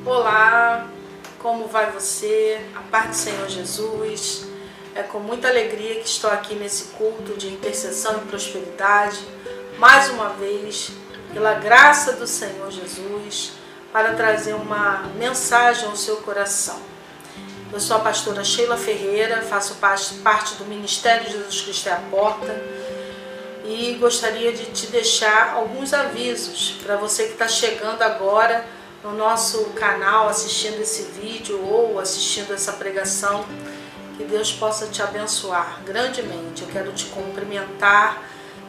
Olá, como vai você? A paz do Senhor Jesus. É com muita alegria que estou aqui nesse culto de intercessão e prosperidade, mais uma vez, pela graça do Senhor Jesus, para trazer uma mensagem ao seu coração. Eu sou a pastora Sheila Ferreira, faço parte do Ministério Jesus Cristo é a Porta e gostaria de te deixar alguns avisos para você que está chegando agora no nosso canal, assistindo esse vídeo ou assistindo essa pregação. Que Deus possa te abençoar grandemente. Eu quero te cumprimentar,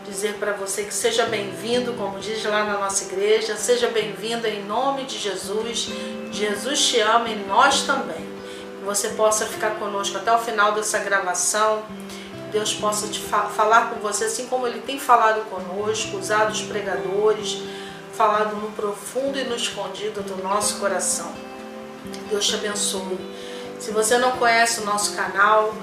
dizer para você que seja bem-vindo, como diz lá na nossa igreja, seja bem-vinda em nome de Jesus. Jesus te ama e nós também. Que você possa ficar conosco até o final dessa gravação. Que Deus possa te falar com você, assim como Ele tem falado conosco, usado os pregadores, falado no profundo e no escondido do nosso coração. Deus te abençoe. Se você não conhece o nosso canal,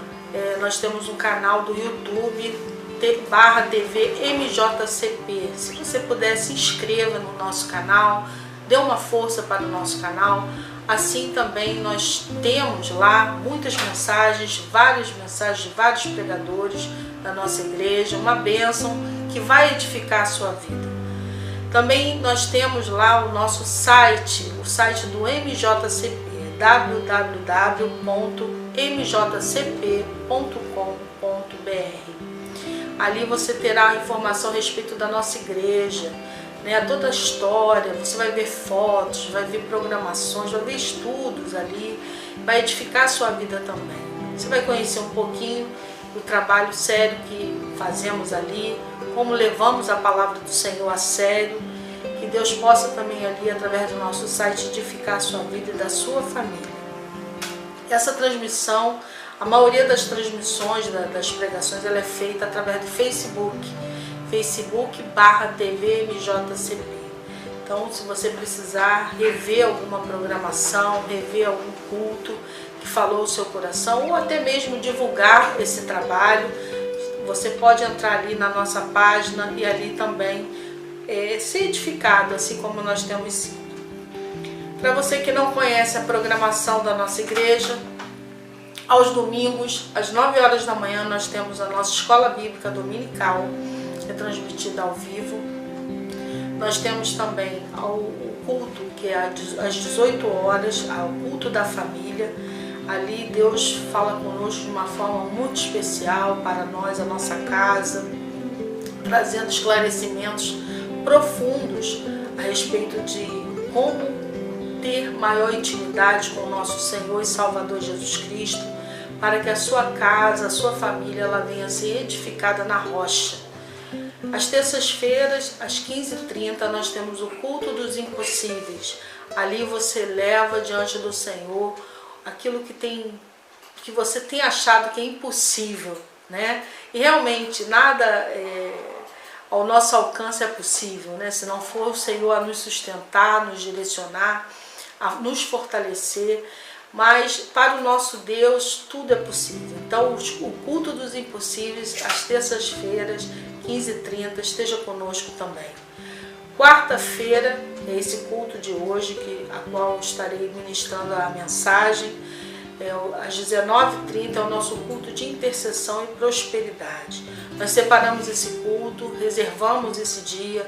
nós temos um canal do YouTube, /TV MJCP. Se você puder, se inscreva no nosso canal, dê uma força para o nosso canal. Assim também nós temos lá muitas mensagens, várias mensagens de vários pregadores da nossa igreja, uma bênção que vai edificar a sua vida. Também nós temos lá o nosso site, o site do MJCP, www.mjcp.com.br. Ali você terá informação a respeito da nossa igreja, né, toda a história, você vai ver fotos, vai ver programações, vai ver estudos ali, vai edificar a sua vida também. Você vai conhecer um pouquinho do trabalho sério que fazemos ali, como levamos a palavra do Senhor a sério. Que Deus possa também ali, através do nosso site, edificar a sua vida e da sua família. Essa transmissão, a maioria das transmissões, das pregações, ela é feita através do Facebook, /TV MJCP. Então, se você precisar rever alguma programação, rever algum culto que falou o seu coração, ou até mesmo divulgar esse trabalho, você pode entrar ali na nossa página e ali também ser edificado, assim como nós temos sido. Para você que não conhece a programação da nossa igreja, aos domingos, às 9 horas da manhã, nós temos a nossa escola bíblica dominical, que é transmitida ao vivo. Nós temos também o culto, que é às 18 horas, o culto da família. Ali Deus fala conosco de uma forma muito especial para nós, a nossa casa, trazendo esclarecimentos profundos a respeito de como ter maior intimidade com o nosso Senhor e Salvador Jesus Cristo, para que a sua casa, a sua família, ela venha a ser edificada na rocha. Às terças-feiras, às 15h30, nós temos o culto dos impossíveis. Ali você leva diante do Senhor aquilo que você tem achado que é impossível, né? E realmente nada ao nosso alcance é possível, né? Se não for o Senhor a nos sustentar, nos direcionar, a nos fortalecer, mas para o nosso Deus tudo é possível. Então o culto dos impossíveis, às terças-feiras, 15h30, esteja conosco também. Quarta-feira é esse culto de hoje, a qual estarei ministrando a mensagem. Às 19h30 é o nosso culto de intercessão e prosperidade. Nós separamos esse culto, reservamos esse dia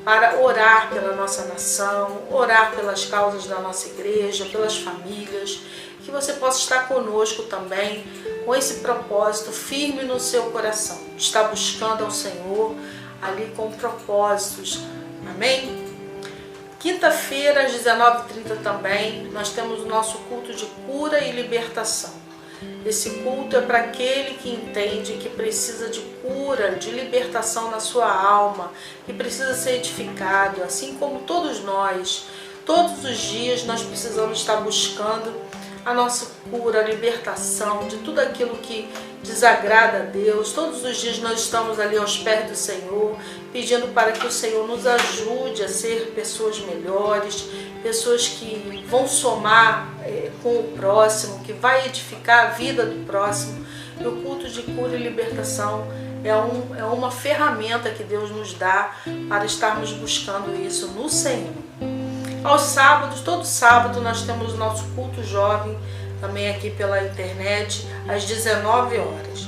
para orar pela nossa nação, orar pelas causas da nossa igreja, pelas famílias, que você possa estar conosco também, com esse propósito firme no seu coração, estar buscando ao Senhor ali com propósitos. Amém? Quinta-feira, às 19h30 também, nós temos o nosso culto de cura e libertação. Esse culto é para aquele que entende que precisa de cura, de libertação na sua alma, que precisa ser edificado, assim como todos nós. Todos os dias nós precisamos estar buscando a nossa cura, a libertação de tudo aquilo que desagrada a Deus. Todos os dias nós estamos ali aos pés do Senhor, pedindo para que o Senhor nos ajude a ser pessoas melhores, pessoas que vão somar com o próximo, que vai edificar a vida do próximo. E o culto de cura e libertação é uma ferramenta que Deus nos dá para estarmos buscando isso no Senhor. Aos sábados, todo sábado, nós temos o nosso culto jovem, também aqui pela internet, às 19 horas.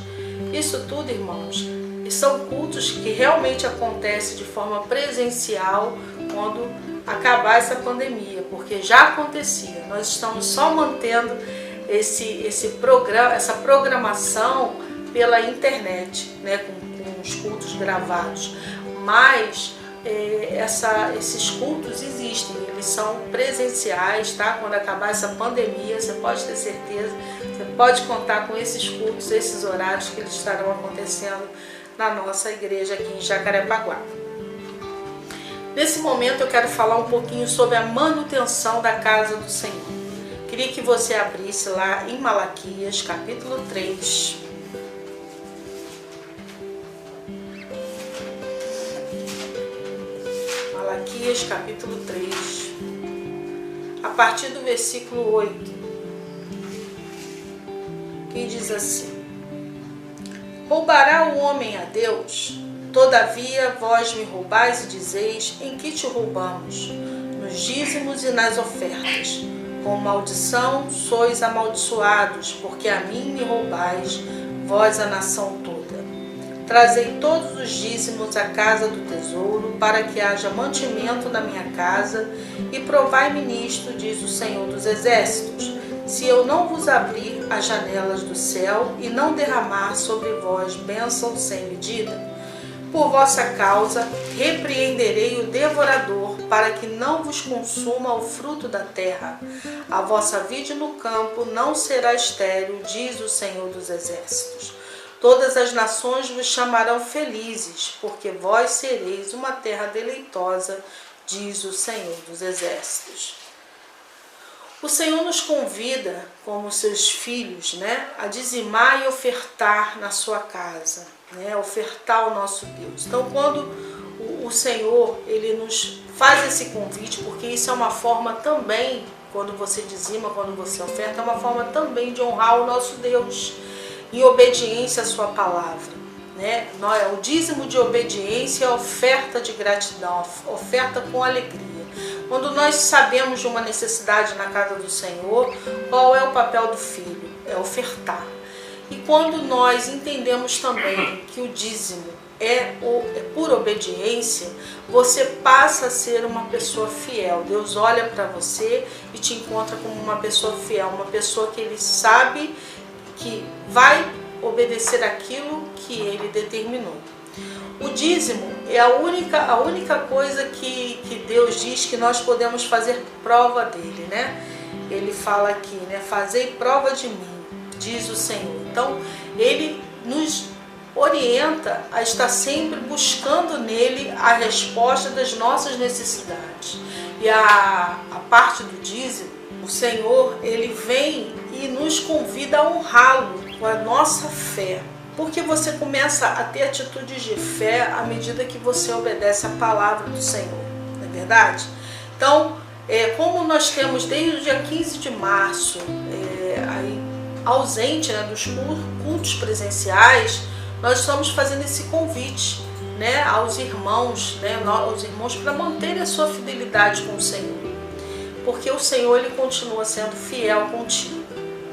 Isso tudo, irmãos, são cultos que realmente acontecem de forma presencial quando acabar essa pandemia, porque já acontecia. Nós estamos só mantendo essa programação pela internet, né, com os cultos gravados. Mas esses cultos existem, eles são presenciais, tá? Quando acabar essa pandemia, você pode ter certeza, você pode contar com esses cultos, esses horários que eles estarão acontecendo na nossa igreja aqui em Jacarepaguá. Nesse momento eu quero falar um pouquinho sobre a manutenção da casa do Senhor. Queria que você abrisse lá em Malaquias, capítulo 3. Malaquias, capítulo 3, a partir do versículo 8, que diz assim: Roubará o homem a Deus? Todavia vós me roubais e dizeis: em que te roubamos? Nos dízimos e nas ofertas. Com maldição sois amaldiçoados, porque a mim me roubais, vós a nação toda. Trazei todos os dízimos à casa do tesouro, para que haja mantimento na minha casa, e provai-me nisto, diz o Senhor dos Exércitos, se eu não vos abrir as janelas do céu e não derramar sobre vós bênção sem medida. Por vossa causa repreenderei o devorador, para que não vos consuma o fruto da terra. A vossa vide no campo não será estéril, diz o Senhor dos Exércitos. Todas as nações vos chamarão felizes, porque vós sereis uma terra deleitosa, diz o Senhor dos Exércitos. O Senhor nos convida, como seus filhos, né, a dizimar e ofertar na sua casa, né, ofertar ao nosso Deus. Então, quando o Senhor ele nos faz esse convite, porque isso é uma forma também, quando você dizima, quando você oferta, é uma forma também de honrar o nosso Deus, em obediência à sua palavra, né? O dízimo de obediência é a oferta de gratidão, oferta com alegria. Quando nós sabemos de uma necessidade na casa do Senhor, qual é o papel do filho? É ofertar. E quando nós entendemos também que o dízimo é por obediência, você passa a ser uma pessoa fiel. Deus olha para você e te encontra como uma pessoa fiel, uma pessoa que ele sabe que vai obedecer aquilo que ele determinou. O dízimo é a única coisa que Deus diz que nós podemos fazer prova dele, né? Ele fala aqui, né? Fazei prova de mim, diz o Senhor. Então, ele nos orienta a estar sempre buscando nele a resposta das nossas necessidades. E a parte do dízimo, o Senhor, ele vem e nos convida a honrá-lo com a nossa fé. Porque você começa a ter atitudes de fé à medida que você obedece a palavra do Senhor, não é verdade? Então, como nós temos desde o dia 15 de março, aí, ausente, né, dos cultos presenciais, nós estamos fazendo esse convite, né, aos irmãos, para manterem a sua fidelidade com o Senhor. Porque o Senhor ele continua sendo fiel contigo.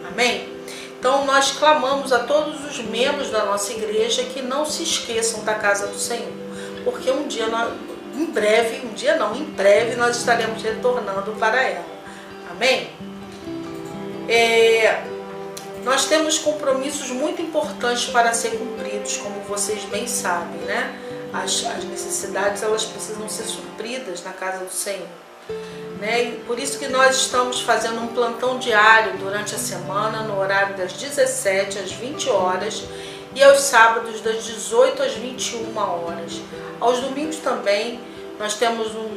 Amém? Então nós clamamos a todos os membros da nossa igreja que não se esqueçam da casa do Senhor, porque em breve nós estaremos retornando para ela. Amém? Nós temos compromissos muito importantes para ser cumpridos, como vocês bem sabem, né? As necessidades elas precisam ser supridas na casa do Senhor. Né? E por isso que nós estamos fazendo um plantão diário durante a semana, no horário das 17 às 20 horas e aos sábados das 18 às 21 horas. Aos domingos também nós temos um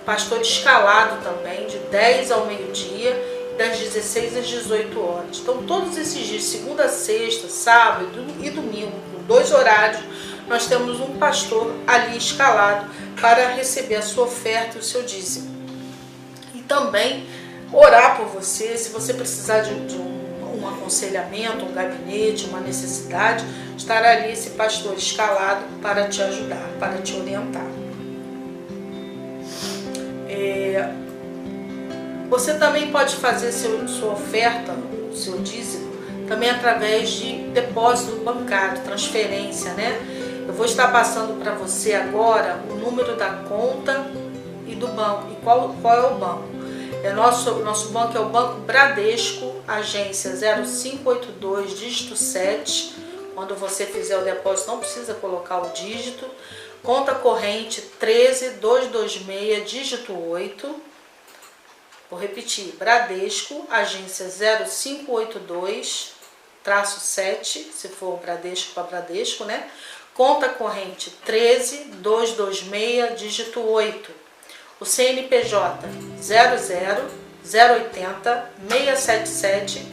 pastor escalado também, de 10 ao meio-dia, das 16 às 18 horas. Então todos esses dias, segunda a sexta, sábado e domingo, com 2 horários, nós temos um pastor ali escalado para receber a sua oferta e o seu dízimo. Também orar por você, se você precisar de um aconselhamento, um gabinete, uma necessidade, estará ali esse pastor escalado para te ajudar, para te orientar. Você também pode fazer sua oferta, o seu dízimo, também através de depósito bancário, transferência, né? Eu vou estar passando para você agora o número da conta e do banco. E qual é o banco? Nosso banco é o Banco Bradesco, agência 0582, dígito 7. Quando você fizer o depósito, não precisa colocar o dígito. Conta corrente 13226, dígito 8. Vou repetir, Bradesco, agência 0582, traço 7, se for Bradesco para Bradesco, né? Conta corrente 13226, dígito 8. O CNPJ 00080 677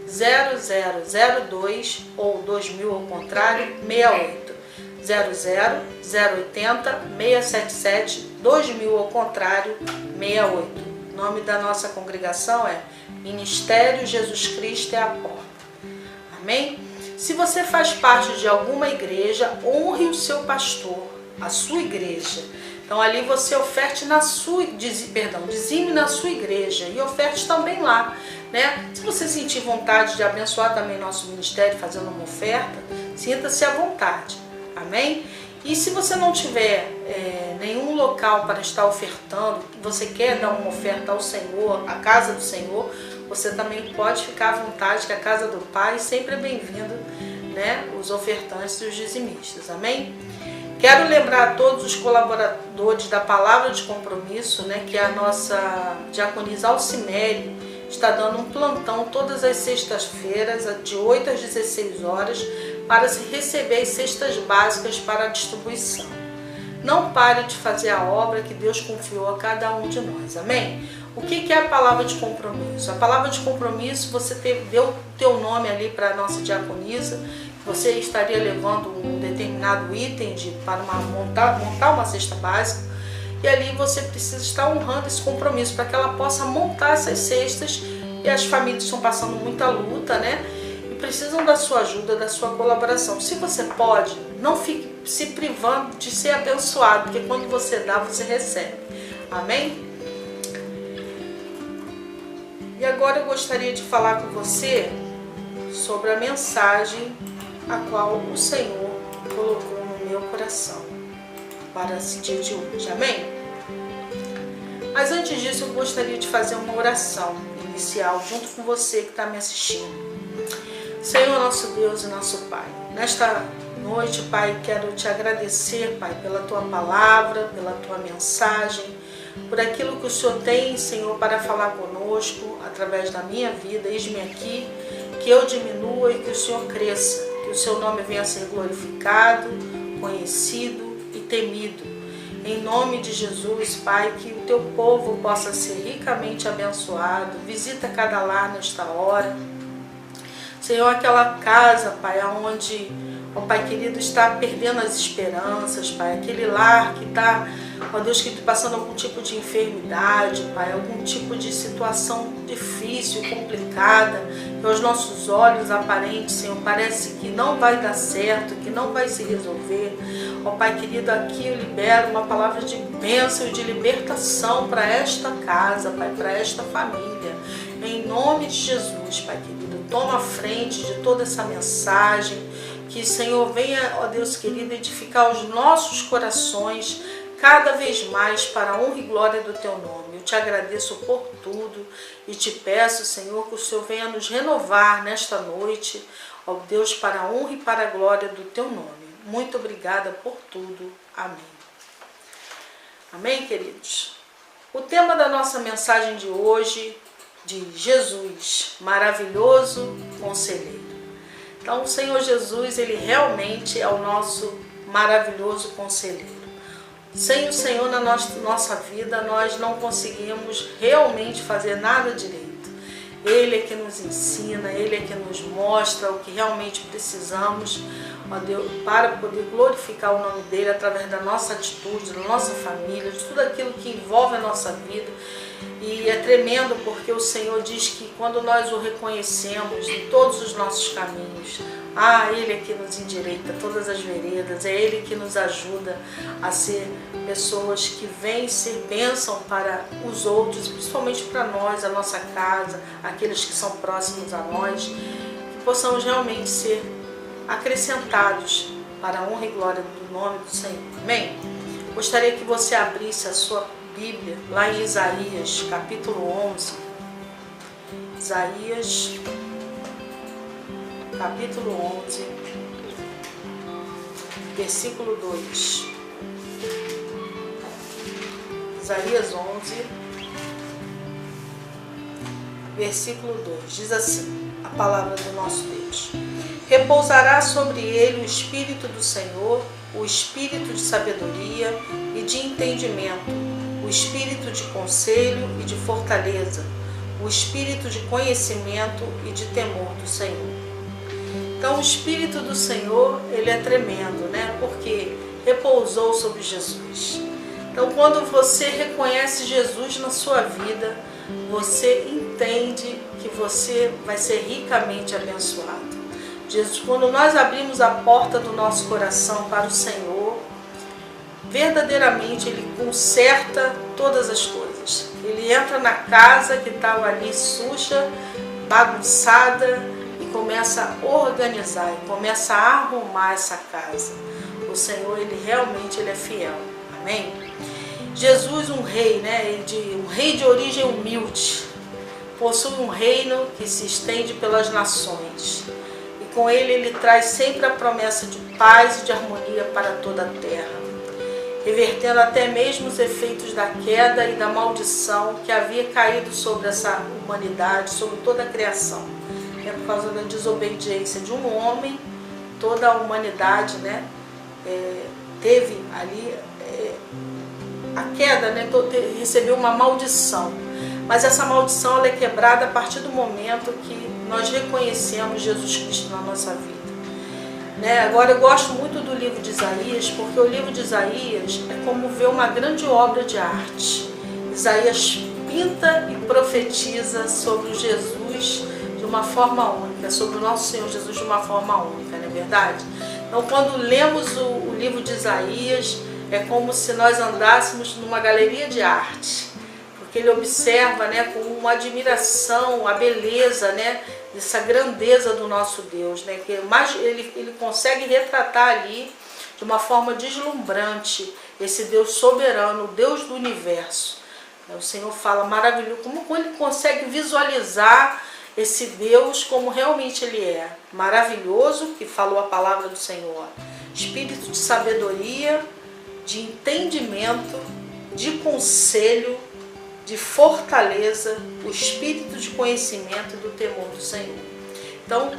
0002 ou 2000 ao contrário, 68. 00080 677 2000 ao contrário, 68. O nome da nossa congregação é Ministério Jesus Cristo é a Porta. Amém? Se você faz parte de alguma igreja, honre o seu pastor, a sua igreja. Então ali você oferte na sua, dizime na sua igreja e oferte também lá, né? Se você sentir vontade de abençoar também nosso ministério fazendo uma oferta, sinta-se à vontade. Amém? E se você não tiver nenhum local para estar ofertando, você quer dar uma oferta ao Senhor, à casa do Senhor, você também pode ficar à vontade, que a casa do Pai sempre é bem-vindo, né? Os ofertantes e os dizimistas. Amém? Quero lembrar a todos os colaboradores da Palavra de Compromisso, né, que a nossa diaconisa Alcimeli está dando um plantão todas as sextas-feiras, de 8 às 16 horas, para se receber as cestas básicas para a distribuição. Não pare de fazer a obra que Deus confiou a cada um de nós, amém? O que é a palavra de compromisso? A palavra de compromisso, você deu o teu nome ali para a nossa diaconisa, você estaria levando um determinado item para montar uma cesta básica, e ali você precisa estar honrando esse compromisso para que ela possa montar essas cestas, e as famílias estão passando muita luta, né? Precisam da sua ajuda, da sua colaboração. Se você pode, não fique se privando de ser abençoado, porque quando você dá, você recebe. Amém? E agora eu gostaria de falar com você sobre a mensagem a qual o Senhor colocou no meu coração para esse dia de hoje. Amém? Mas antes disso, eu gostaria de fazer uma oração inicial junto com você que está me assistindo. Senhor, nosso Deus e nosso Pai, nesta noite, Pai, quero te agradecer, Pai, pela Tua palavra, pela Tua mensagem, por aquilo que o Senhor tem, Senhor, para falar conosco, através da minha vida. Eis-me aqui, que eu diminua e que o Senhor cresça, que o Seu nome venha a ser glorificado, conhecido e temido. Em nome de Jesus, Pai, que o Teu povo possa ser ricamente abençoado. Visita cada lar nesta hora. Senhor, aquela casa, Pai, onde, ó Pai querido, está perdendo as esperanças, Pai, aquele lar que está, ó Deus, que está passando algum tipo de enfermidade, Pai, algum tipo de situação difícil e complicada, que aos nossos olhos aparentes, Senhor, parece que não vai dar certo, que não vai se resolver. Ó Pai querido, aqui eu libero uma palavra de bênção e de libertação para esta casa, Pai, para esta família. Em nome de Jesus, Pai querido, toma a frente de toda essa mensagem, que, Senhor, venha, ó Deus querido, edificar os nossos corações cada vez mais para a honra e glória do Teu nome. Eu te agradeço por tudo e te peço, Senhor, que o Senhor venha nos renovar nesta noite, ó Deus, para a honra e para a glória do Teu nome. Muito obrigada por tudo. Amém. Amém, queridos? O tema da nossa mensagem de hoje, de Jesus, maravilhoso conselheiro. Então, o Senhor Jesus, Ele realmente é o nosso maravilhoso conselheiro. Sem o Senhor na nossa vida, nós não conseguimos realmente fazer nada direito. Ele é que nos ensina, Ele é que nos mostra o que realmente precisamos, ó Deus, para poder glorificar o nome dEle através da nossa atitude, da nossa família, de tudo aquilo que envolve a nossa vida. E é tremendo porque o Senhor diz que quando nós o reconhecemos em todos os nossos caminhos, Ele é que nos endireita todas as veredas, é Ele que nos ajuda a ser pessoas que vêm ser bênção para os outros, principalmente para nós, a nossa casa, aqueles que são próximos a nós, que possamos realmente ser acrescentados para a honra e glória do nome do Senhor. Amém? Gostaria que você abrisse a sua Bíblia lá em Isaías, capítulo 11. Isaías, capítulo 11, versículo 2. Isaías 11, versículo 2. Diz assim a palavra do nosso Deus: repousará sobre ele o Espírito do Senhor, o Espírito de sabedoria e de entendimento, o Espírito de conselho e de fortaleza, o Espírito de conhecimento e de temor do Senhor. Então o Espírito do Senhor, ele é tremendo, né? Porque repousou sobre Jesus. Então quando você reconhece Jesus na sua vida, você entende que você vai ser ricamente abençoado. Jesus, quando nós abrimos a porta do nosso coração para o Senhor, verdadeiramente Ele conserta todas as coisas. Ele entra na casa que estava ali suja, bagunçada, e começa a organizar, e começa a arrumar essa casa. O Senhor, Ele realmente é fiel. Amém? Jesus, um rei, né? Um rei de origem humilde, possui um reino que se estende pelas nações. Com ele traz sempre a promessa de paz e de harmonia para toda a terra, revertendo até mesmo os efeitos da queda e da maldição que havia caído sobre essa humanidade, sobre toda a criação. É por causa da desobediência de um homem, toda a humanidade, né, teve ali a queda, né, recebeu uma maldição. Mas essa maldição ela é quebrada a partir do momento que nós reconhecemos Jesus Cristo na nossa vida. Né? Agora eu gosto muito do livro de Isaías, porque o livro de Isaías é como ver uma grande obra de arte. Isaías pinta e profetiza sobre o Jesus de uma forma única, sobre o nosso Senhor Jesus de uma forma única, não é verdade? Então quando lemos o livro de Isaías, é como se nós andássemos numa galeria de arte. Ele observa, né, com uma admiração a beleza, né, dessa grandeza do nosso Deus, né, que ele consegue retratar ali de uma forma deslumbrante esse Deus soberano, o Deus do universo. O Senhor fala maravilhoso, como ele consegue visualizar esse Deus como realmente ele é. Maravilhoso, que falou a palavra do Senhor. Espírito de sabedoria, de entendimento, de conselho, de fortaleza, o espírito de conhecimento e do temor do Senhor. Então,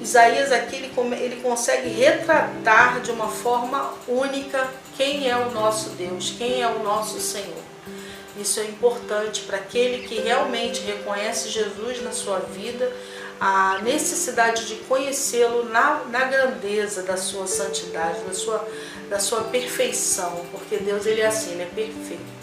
Isaías aqui, ele consegue retratar de uma forma única quem é o nosso Deus, quem é o nosso Senhor. Isso é importante para aquele que realmente reconhece Jesus na sua vida, a necessidade de conhecê-lo na grandeza da sua santidade, da sua perfeição, porque Deus ele é assim, ele é perfeito.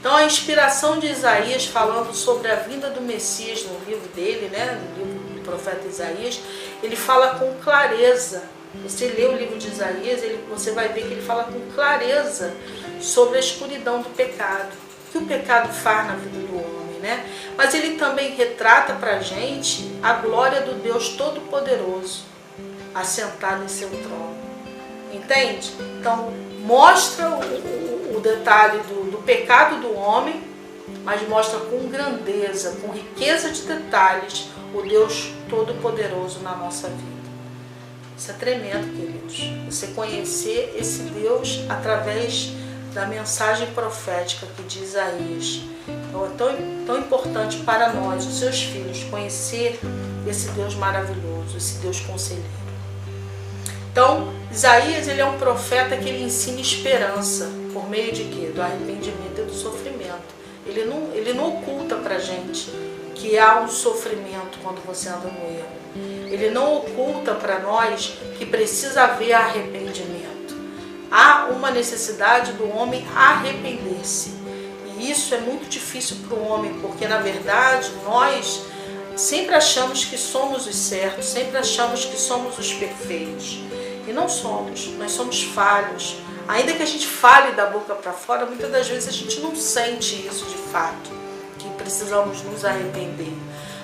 Então a inspiração de Isaías falando sobre a vinda do Messias no livro dele, né, no livro do profeta Isaías, ele fala com clareza. Você lê o livro de Isaías, você vai ver que ele fala com clareza sobre a escuridão do pecado, o que o pecado faz na vida do homem, né? Mas ele também retrata para a gente a glória do Deus Todo-Poderoso assentado em seu trono. Entende? Então mostra o detalhe do pecado do homem, mas mostra com grandeza, com riqueza de detalhes, o Deus Todo-Poderoso na nossa vida. Isso é tremendo, queridos. Você conhecer esse Deus através da mensagem profética que diz Isaías. Então é tão importante para nós, os seus filhos, conhecer esse Deus maravilhoso, esse Deus conselheiro. Então, Isaías ele é um profeta que ele ensina esperança, por meio de quê? Do arrependimento e do sofrimento. Ele não oculta para a gente que há um sofrimento quando você anda no erro. Ele não oculta para nós que precisa haver arrependimento. Há uma necessidade do homem arrepender-se. E isso é muito difícil para o homem, porque na verdade nós sempre achamos que somos os certos, sempre achamos que somos os perfeitos. E não somos, nós somos falhos. Ainda que a gente fale da boca para fora, muitas das vezes a gente não sente isso de fato, que precisamos nos arrepender.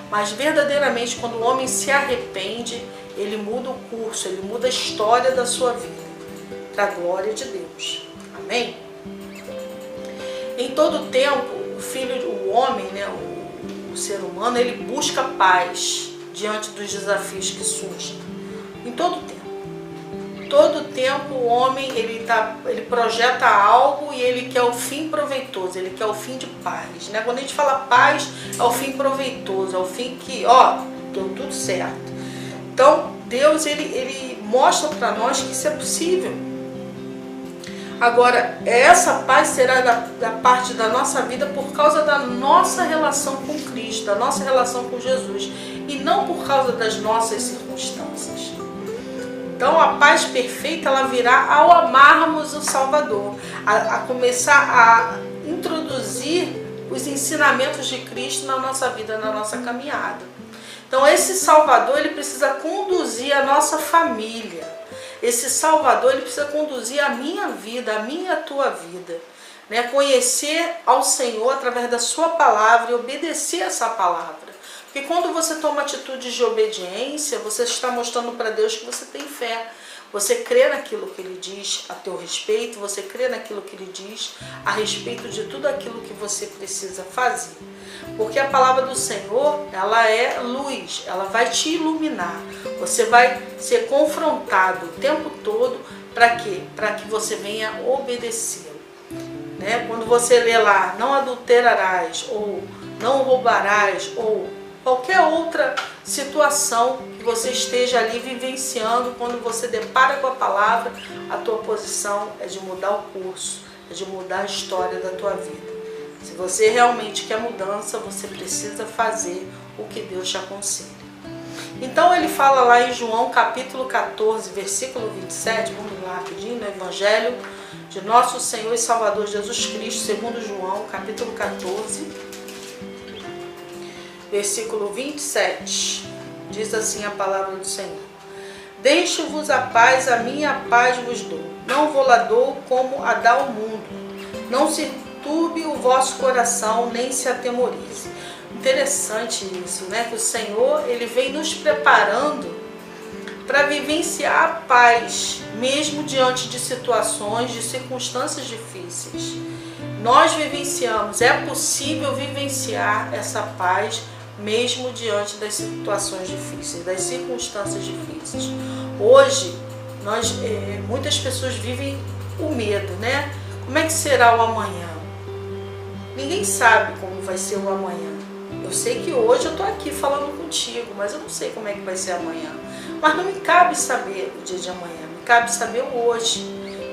Mas verdadeiramente, quando o homem se arrepende, ele muda o curso, ele muda a história da sua vida, para a glória de Deus. Amém? Em todo tempo, o homem, né, o ser humano, ele busca paz diante dos desafios que surgem. Em todo tempo. Todo tempo o homem ele projeta algo e ele quer o fim proveitoso, ele quer o fim de paz, né? Quando a gente fala paz, é o fim proveitoso, é o fim que, ó, deu tudo certo. Então Deus ele mostra para nós que isso é possível. Agora, essa paz será da parte da nossa vida por causa da nossa relação com Cristo, da nossa relação com Jesus, e não por causa das nossas circunstâncias. Então a paz perfeita ela virá ao amarmos o Salvador, a começar a introduzir os ensinamentos de Cristo na nossa vida, na nossa caminhada. Então esse Salvador ele precisa conduzir a nossa família. Esse Salvador ele precisa conduzir a minha vida, a minha e a tua vida. Né? Conhecer ao Senhor através da sua palavra e obedecer essa palavra. Porque quando você toma atitude de obediência, você está mostrando para Deus que você tem fé. Você crê naquilo que Ele diz a teu respeito, você crê naquilo que Ele diz a respeito de tudo aquilo que você precisa fazer. Porque a palavra do Senhor, ela é luz, ela vai te iluminar. Você vai ser confrontado o tempo todo para quê? Para que você venha obedecê-lo. Né? Quando você lê lá, não adulterarás, ou não roubarás, ou qualquer outra situação que você esteja ali vivenciando, quando você depara com a palavra, a tua posição é de mudar o curso, é de mudar a história da tua vida. Se você realmente quer mudança, você precisa fazer o que Deus te aconselha. Então ele fala lá em João capítulo 14, versículo 27, vamos lá rapidinho, no Evangelho de nosso Senhor e Salvador Jesus Cristo, segundo João, capítulo 14, versículo 27, diz assim a palavra do Senhor: Deixo-vos a minha paz vos dou, não vou lá dou como a dá o mundo, não se turbe o vosso coração, nem se atemorize. Interessante isso, né? Que o Senhor, Ele vem nos preparando para vivenciar a paz, mesmo diante de situações, de circunstâncias difíceis. Nós vivenciamos, é possível vivenciar essa paz mesmo diante das situações difíceis, das circunstâncias difíceis. Hoje, muitas pessoas vivem o medo, né? Como é que será o amanhã? Ninguém sabe como vai ser o amanhã. Eu sei que hoje eu estou aqui falando contigo, mas eu não sei como é que vai ser amanhã. Mas não me cabe saber o dia de amanhã, me cabe saber o hoje,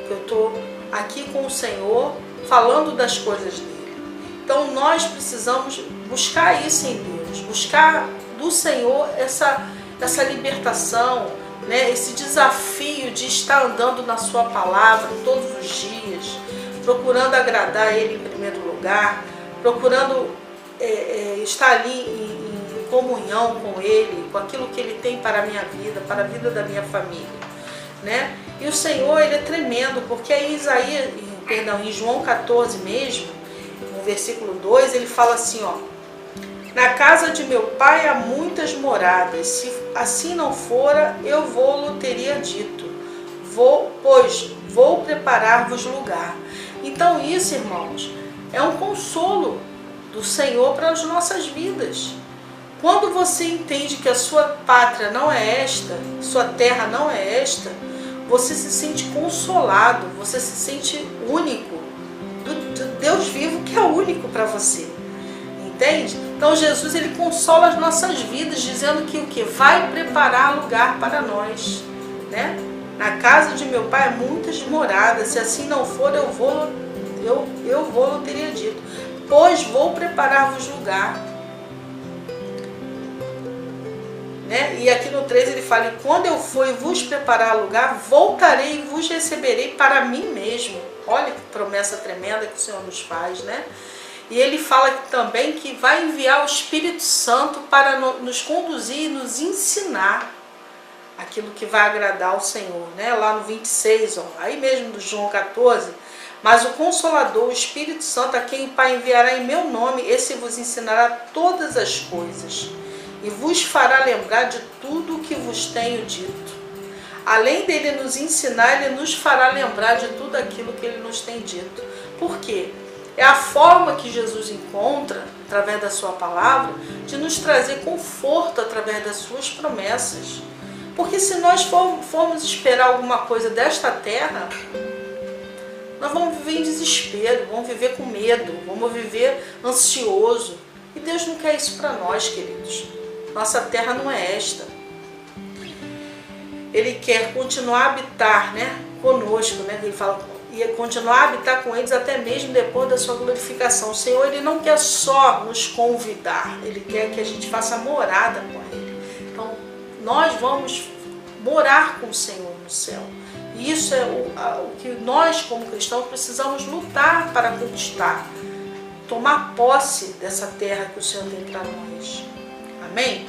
que eu estou aqui com o Senhor falando das coisas dele. Então nós precisamos buscar isso em Deus, buscar do Senhor essa libertação, né? Esse desafio de estar andando na sua palavra todos os dias, procurando agradar Ele em primeiro lugar, procurando estar ali em comunhão com Ele, com aquilo que Ele tem para a minha vida, para a vida da minha família, né? E o Senhor, Ele é tremendo, porque em em João 14 mesmo, no versículo 2, Ele fala assim, ó: Na casa de meu Pai há muitas moradas, se assim não fora, eu vou-lo teria dito, pois vou preparar-vos lugar. Então isso, irmãos, é um consolo do Senhor para as nossas vidas. Quando você entende que a sua pátria não é esta, sua terra não é esta, você se sente consolado, você se sente único, do Deus vivo que é único para você. Entende? Então Jesus, ele consola as nossas vidas, dizendo que o que? Vai preparar lugar para nós, né? Na casa de meu Pai há muitas moradas, se assim não for, eu vou teria dito, pois vou preparar-vos lugar. Né? E aqui no 3 ele fala: e quando eu for e vos preparar lugar, voltarei e vos receberei para mim mesmo. Olha que promessa tremenda que o Senhor nos faz, né? E ele fala também que vai enviar o Espírito Santo para nos conduzir e nos ensinar aquilo que vai agradar ao Senhor, né? Lá no 26, ó, aí mesmo do João 14, mas o Consolador, o Espírito Santo, a quem o Pai enviará em meu nome, esse vos ensinará todas as coisas e vos fará lembrar de tudo o que vos tenho dito. Além dele nos ensinar, ele nos fará lembrar de tudo aquilo que ele nos tem dito. Por quê? É a forma que Jesus encontra, através da sua palavra, de nos trazer conforto através das suas promessas. Porque se nós formos esperar alguma coisa desta terra, nós vamos viver em desespero, vamos viver com medo, vamos viver ansioso. E Deus não quer isso para nós, queridos. Nossa terra não é esta. Ele quer continuar a habitar, né, conosco, né? Ele fala, e continuar a habitar com eles até mesmo depois da sua glorificação. O Senhor, ele não quer só nos convidar, ele quer que a gente faça morada com ele. Então, nós vamos morar com o Senhor no céu. E isso é o que nós, como cristãos, precisamos lutar para conquistar. Tomar posse dessa terra que o Senhor tem para nós. Amém?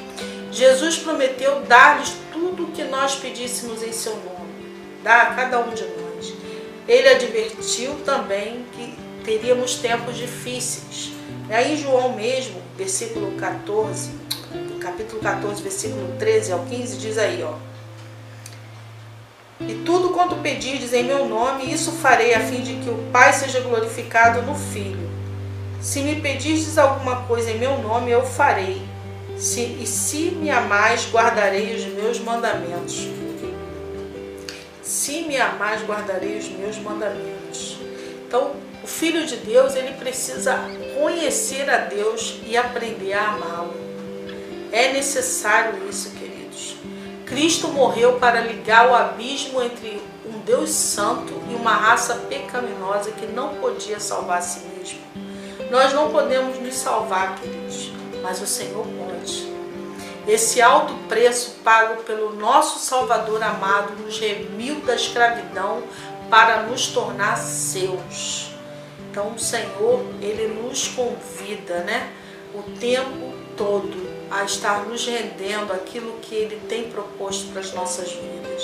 Jesus prometeu dar-lhes tudo o que nós pedíssemos em seu nome. Dá a cada um de nós. Ele advertiu também que teríamos tempos difíceis. Aí em João mesmo, versículo 14, capítulo 14, versículo 13 ao 15, diz aí, ó. E tudo quanto pedirdes em meu nome, isso farei, a fim de que o Pai seja glorificado no Filho. Se me pedirdes alguma coisa em meu nome, eu farei. Se me amais, guardarei os meus mandamentos. Se me amais, guardarei os meus mandamentos. Então, o Filho de Deus, ele precisa conhecer a Deus e aprender a amá-lo. É necessário isso, queridos. Cristo morreu para ligar o abismo entre um Deus santo e uma raça pecaminosa que não podia salvar a si mesmo. Nós não podemos nos salvar, queridos, mas o Senhor pode. Esse alto preço pago pelo nosso Salvador amado nos remiu da escravidão para nos tornar seus. Então o Senhor, ele nos convida, né, o tempo todo a estar nos rendendo aquilo que ele tem proposto para as nossas vidas.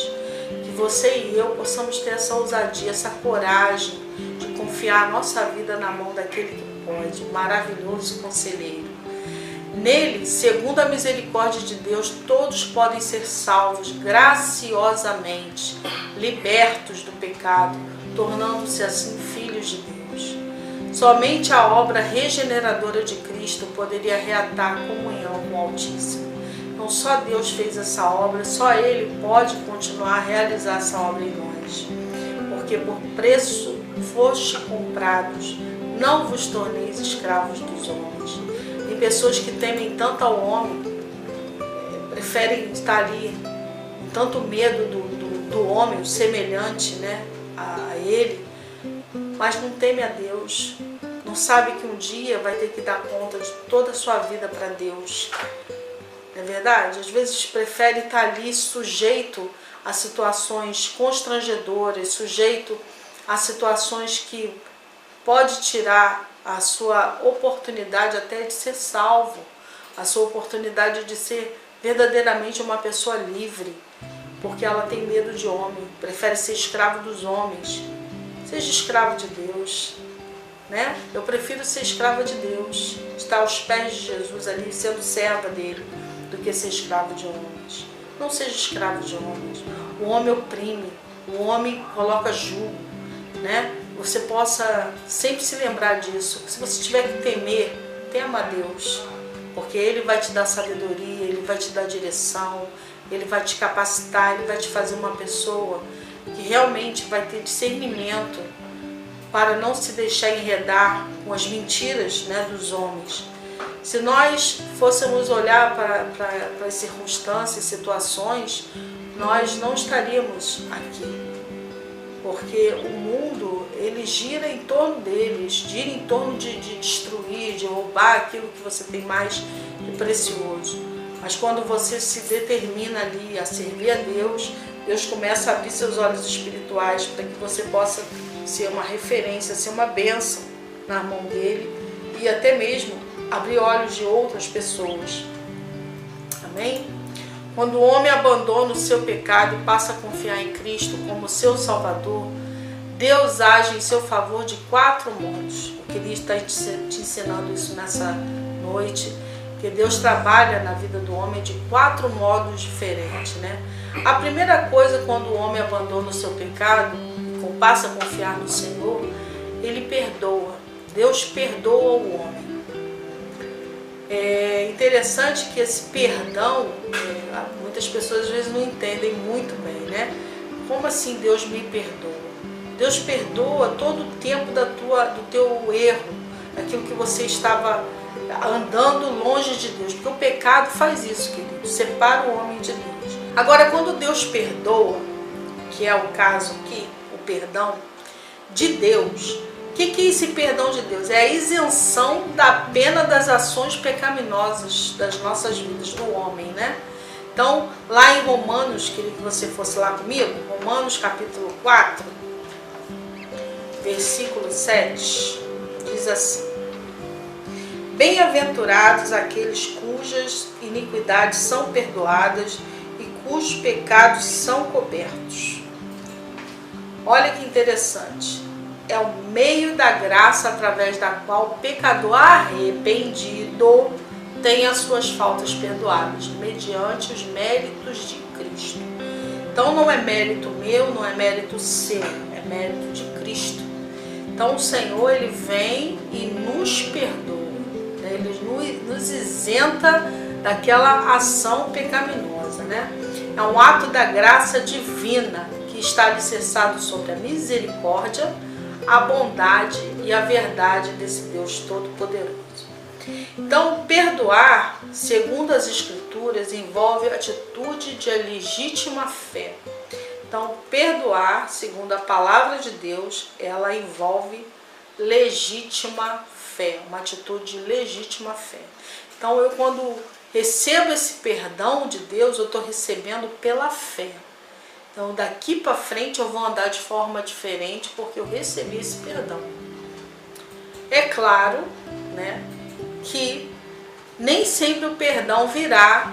Que você e eu possamos ter essa ousadia, essa coragem de confiar a nossa vida na mão daquele que pode, maravilhoso conselheiro. Nele, segundo a misericórdia de Deus, todos podem ser salvos graciosamente, libertos do pecado, tornando-se assim filhos de Deus. Somente a obra regeneradora de Cristo poderia reatar a comunhão com o Altíssimo. Então só Deus fez essa obra, só Ele pode continuar a realizar essa obra em nós. Porque por preço foste comprados, não vos torneis escravos dos homens. Tem pessoas que temem tanto ao homem, preferem estar ali com tanto medo do homem, o semelhante, né, a ele, mas não teme a Deus. Não sabe que um dia vai ter que dar conta de toda a sua vida para Deus. Não é verdade? Às vezes prefere estar ali sujeito a situações constrangedoras, sujeito a situações que pode tirar a sua oportunidade até de ser salvo, a sua oportunidade de ser verdadeiramente uma pessoa livre, porque ela tem medo de homem, prefere ser escravo dos homens. Seja escravo de Deus, né? Eu prefiro ser escrava de Deus, estar aos pés de Jesus ali, sendo serva dele, do que ser escravo de homens. Não seja escravo de homens. O homem oprime, o homem coloca jugo, né? Você possa sempre se lembrar disso. Se você tiver que temer, tema a Deus, porque Ele vai te dar sabedoria, Ele vai te dar direção, Ele vai te capacitar, Ele vai te fazer uma pessoa que realmente vai ter discernimento para não se deixar enredar com as mentiras, né, dos homens. Se nós fôssemos olhar para as circunstâncias, situações, nós não estaríamos aqui. Porque o mundo, ele gira em torno deles, gira em torno de destruir, de roubar aquilo que você tem mais de precioso. Mas quando você se determina ali a servir a Deus, Deus começa a abrir seus olhos espirituais para que você possa ser uma referência, ser uma bênção na mão dele e até mesmo abrir olhos de outras pessoas. Amém? Quando o homem abandona o seu pecado e passa a confiar em Cristo como seu Salvador, Deus age em seu favor de 4 modos. Eu queria estar te ensinando isso nessa noite, que Deus trabalha na vida do homem de 4 modos diferentes, né? A primeira coisa, quando o homem abandona o seu pecado e passa a confiar no Senhor, ele perdoa. Deus perdoa o homem. É interessante que esse perdão, muitas pessoas às vezes não entendem muito bem, né? Como assim Deus me perdoa? Deus perdoa todo o tempo do teu erro, daquilo que você estava andando longe de Deus, porque o pecado faz isso, querido, separa o homem de Deus. Agora, quando Deus perdoa, que é o caso aqui, o perdão de Deus, o que é esse perdão de Deus? É a isenção da pena das ações pecaminosas das nossas vidas, do homem, né? Então, lá em Romanos, queria que você fosse lá comigo, Romanos capítulo 4, versículo 7, diz assim: Bem-aventurados aqueles cujas iniquidades são perdoadas e cujos pecados são cobertos. Olha que interessante. É o meio da graça através da qual o pecador arrependido tem as suas faltas perdoadas, mediante os méritos de Cristo. Então não é mérito meu, não é mérito seu, é mérito de Cristo. Então o Senhor, ele vem e nos perdoa, né? Ele nos isenta daquela ação pecaminosa, né? É um ato da graça divina que está alicerçado sobre a misericórdia, a bondade e a verdade desse Deus Todo-Poderoso. Então, perdoar, segundo as Escrituras, envolve atitude de legítima fé. Então, perdoar, segundo a palavra de Deus, ela envolve legítima fé, uma atitude de legítima fé. Então, eu quando recebo esse perdão de Deus, eu estou recebendo pela fé. Então, daqui para frente eu vou andar de forma diferente porque eu recebi esse perdão. É claro, né, que nem sempre o perdão virá,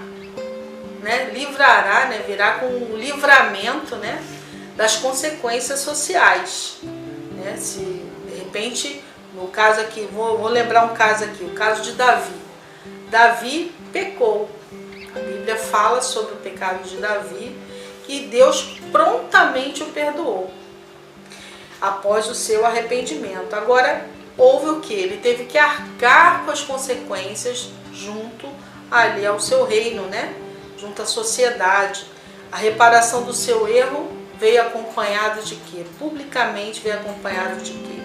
né, livrará, né, virá com o livramento, né, das consequências sociais. Né? Se de repente, no caso aqui, vou lembrar um caso aqui, o caso de Davi. Davi pecou. A Bíblia fala sobre o pecado de Davi, que Deus prontamente o perdoou após o seu arrependimento. Agora, houve o que? Ele teve que arcar com as consequências junto ali ao seu reino, né? Junto à sociedade. A reparação do seu erro veio acompanhado de quê? Publicamente veio acompanhado de quê?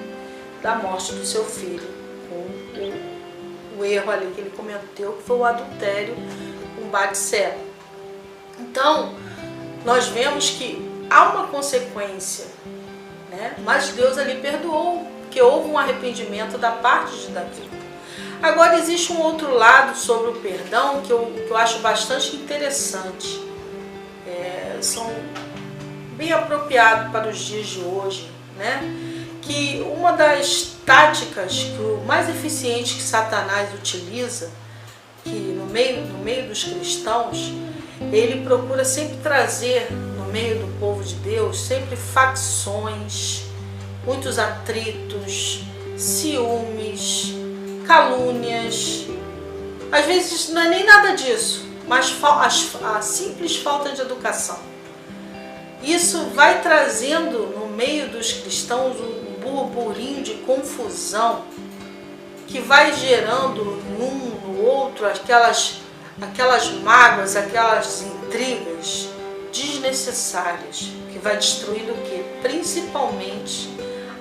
Da morte do seu filho, com o erro ali que ele cometeu, que foi o adultério com Batseba. Então, nós vemos que há uma consequência, né? Mas Deus ali perdoou, porque houve um arrependimento da parte de Davi. Agora existe um outro lado sobre o perdão que eu acho bastante interessante. São bem apropriados para os dias de hoje, né? Que uma das táticas mais eficientes que Satanás utiliza, que no meio dos cristãos, ele procura sempre trazer no meio do povo de Deus sempre facções, muitos atritos, ciúmes, calúnias. Às vezes não é nem nada disso, mas a simples falta de educação. Isso vai trazendo no meio dos cristãos um burburinho de confusão que vai gerando num no outro aquelas mágoas, aquelas intrigas desnecessárias, que vai destruindo o quê? Principalmente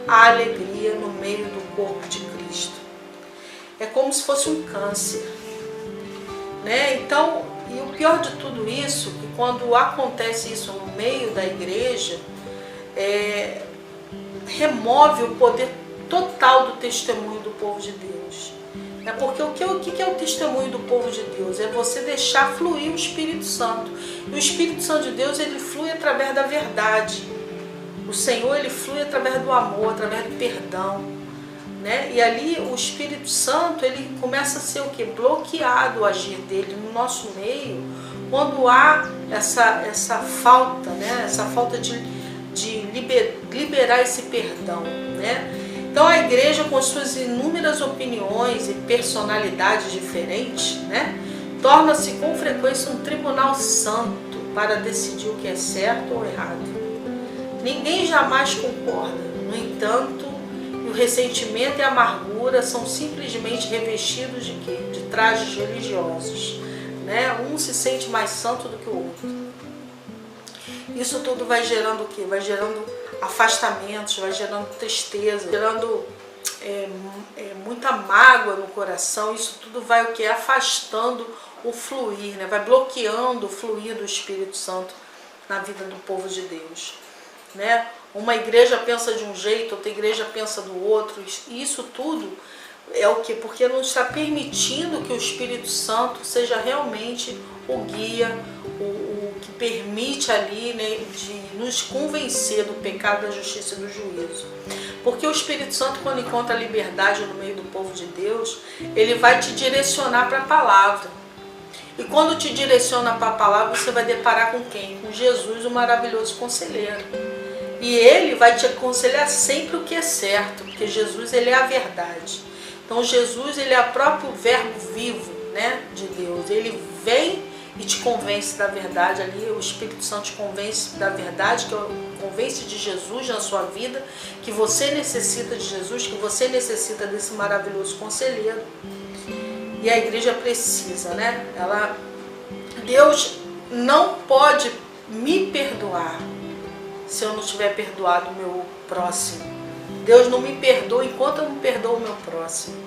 a alegria no meio do corpo de Cristo. É como se fosse um câncer, né? Então, e o pior de tudo isso, que quando acontece isso no meio da igreja, remove o poder total do testemunho do povo de Deus. É porque o que é o testemunho do povo de Deus? É você deixar fluir o Espírito Santo. E o Espírito Santo de Deus, ele flui através da verdade. O Senhor, ele flui através do amor, através do perdão. né? E ali o Espírito Santo, ele começa a ser o quê? Bloqueado o agir dele no nosso meio, quando há essa falta, né? Essa falta de liberar esse perdão, né? Então a igreja, com suas inúmeras opiniões e personalidades diferentes, né, torna-se com frequência um tribunal santo para decidir o que é certo ou errado. Ninguém jamais concorda. No entanto, o ressentimento e a amargura são simplesmente revestidos de quê? De trajes religiosos, né? Um se sente mais santo do que o outro. Isso tudo vai gerando o quê? Vai gerando afastamentos, vai gerando tristeza, gerando muita mágoa no coração. Isso tudo vai o quê? Afastando o fluir, né? Vai bloqueando o fluir do Espírito Santo na vida do povo de Deus, né? Uma igreja pensa de um jeito, outra igreja pensa do outro. E isso tudo é o quê? Porque não está permitindo que o Espírito Santo seja realmente o guia, o que permite ali, né, de nos convencer do pecado, da justiça e do juízo. Porque o Espírito Santo, quando encontra liberdade no meio do povo de Deus, ele vai te direcionar para a palavra. E quando te direciona para a palavra, você vai deparar com quem? Com Jesus, o maravilhoso conselheiro. E ele vai te aconselhar sempre o que é certo, porque Jesus, ele é a verdade. Então Jesus, ele é o próprio verbo vivo, né, de Deus. Ele vem e te convence da verdade ali, o Espírito Santo te convence da verdade, que convence de Jesus na sua vida, que você necessita de Jesus, que você necessita desse maravilhoso conselheiro. E a igreja precisa, né? Deus não pode me perdoar se eu não tiver perdoado o meu próximo. Deus não me perdoa enquanto eu não perdoo o meu próximo.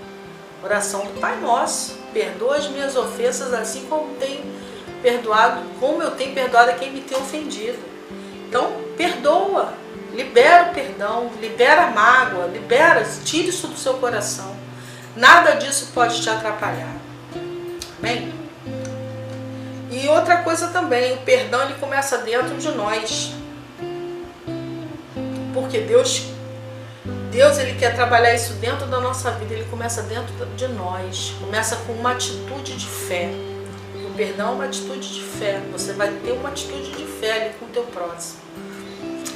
Oração do Pai Nosso: perdoa as minhas ofensas assim como eu tenho perdoado a quem me tem ofendido. Então, perdoa, libera o perdão, libera a mágoa, tira isso do seu coração. Nada disso pode te atrapalhar. Amém? E outra coisa também, o perdão, ele começa dentro de nós. Porque Deus ele quer trabalhar isso dentro da nossa vida, ele começa dentro de nós, começa com uma atitude de fé. O perdão é uma atitude de fé, você vai ter uma atitude de fé ali com o teu próximo.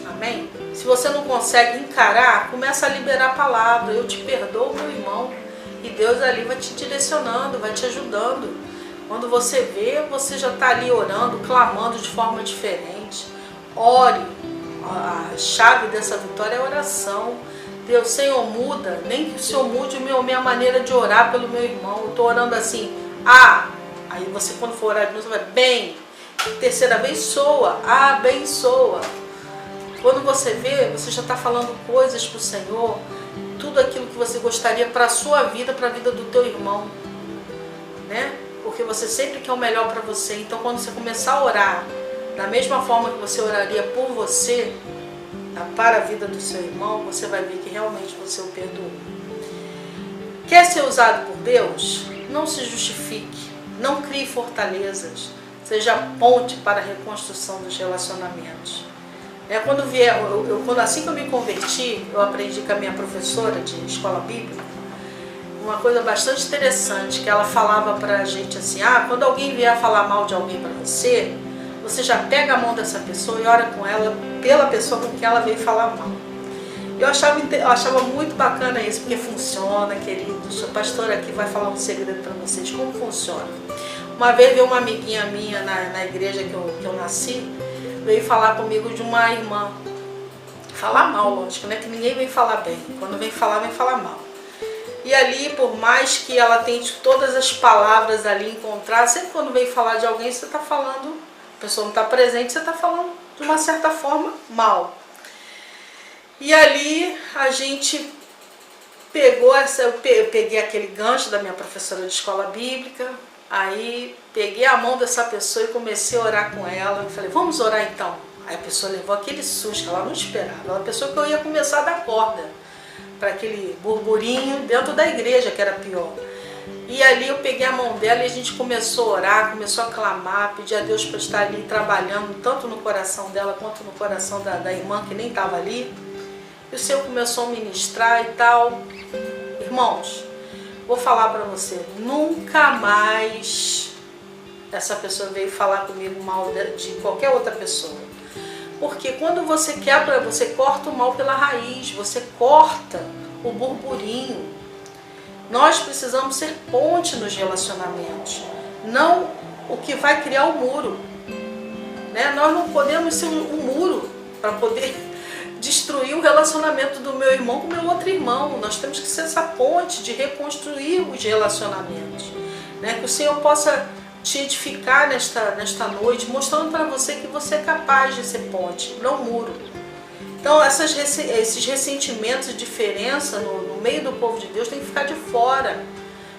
Amém? Se você não consegue encarar, começa a liberar a palavra: eu te perdoo, meu irmão, e Deus ali vai te direcionando, vai te ajudando. Quando você vê, você já está ali orando, clamando de forma diferente. Ore. A chave dessa vitória é a oração. Deus, Senhor, muda, nem que o Senhor mude a minha maneira de orar pelo meu irmão. Eu estou orando assim, aí você, quando for orar de novo, você vai, bem, terceira vez soa, abençoa. Quando você vê, você já está falando coisas para o Senhor, tudo aquilo que você gostaria para a sua vida, para a vida do teu irmão, né? Porque você sempre quer o melhor para você. Então, quando você começar a orar da mesma forma que você oraria por você, para a vida do seu irmão, você vai ver que realmente você o perdoou. Quer ser usado por Deus? Não se justifique, não crie fortalezas, seja ponte para a reconstrução dos relacionamentos. Assim que eu me converti, eu aprendi com a minha professora de escola bíblica uma coisa bastante interessante, que ela falava pra gente assim: quando alguém vier falar mal de alguém para você, você já pega a mão dessa pessoa e ora com ela pela pessoa com quem ela veio falar mal. Eu achava muito bacana isso, porque funciona, queridos. A pastora aqui vai falar um segredo para vocês, como funciona. Uma vez veio uma amiguinha minha na igreja que eu nasci, veio falar comigo de uma irmã. Falar mal, lógico, né? Que ninguém vem falar bem. Quando vem falar mal. E ali, por mais que ela tente todas as palavras ali encontrar, sempre quando vem falar de alguém, você está falando, a pessoa não está presente, você está falando de uma certa forma mal. E ali a gente pegou eu peguei aquele gancho da minha professora de escola bíblica, aí peguei a mão dessa pessoa e comecei a orar com ela. Eu falei, vamos orar então. Aí a pessoa levou aquele susto, ela não esperava. Ela pensou que eu ia começar a dar corda para aquele burburinho dentro da igreja, que era pior. E ali eu peguei a mão dela e a gente começou a orar, começou a clamar, pedir a Deus para estar ali trabalhando, tanto no coração dela quanto no coração da irmã que nem estava ali. E o Senhor começou a ministrar e tal. Irmãos, vou falar para você, nunca mais essa pessoa veio falar comigo mal de qualquer outra pessoa. Porque quando você quebra, você corta o mal pela raiz, você corta o burburinho. Nós precisamos ser ponte nos relacionamentos, não o que vai criar o muro. Né? Nós não podemos ser um muro para poder destruir o relacionamento do meu irmão com o meu outro irmão. Nós temos que ser essa ponte de reconstruir os relacionamentos. Né? Que o Senhor possa te edificar nesta noite, mostrando para você que você é capaz de ser ponte, não muro. Então esses ressentimentos e diferença no meio do povo de Deus tem que ficar de fora.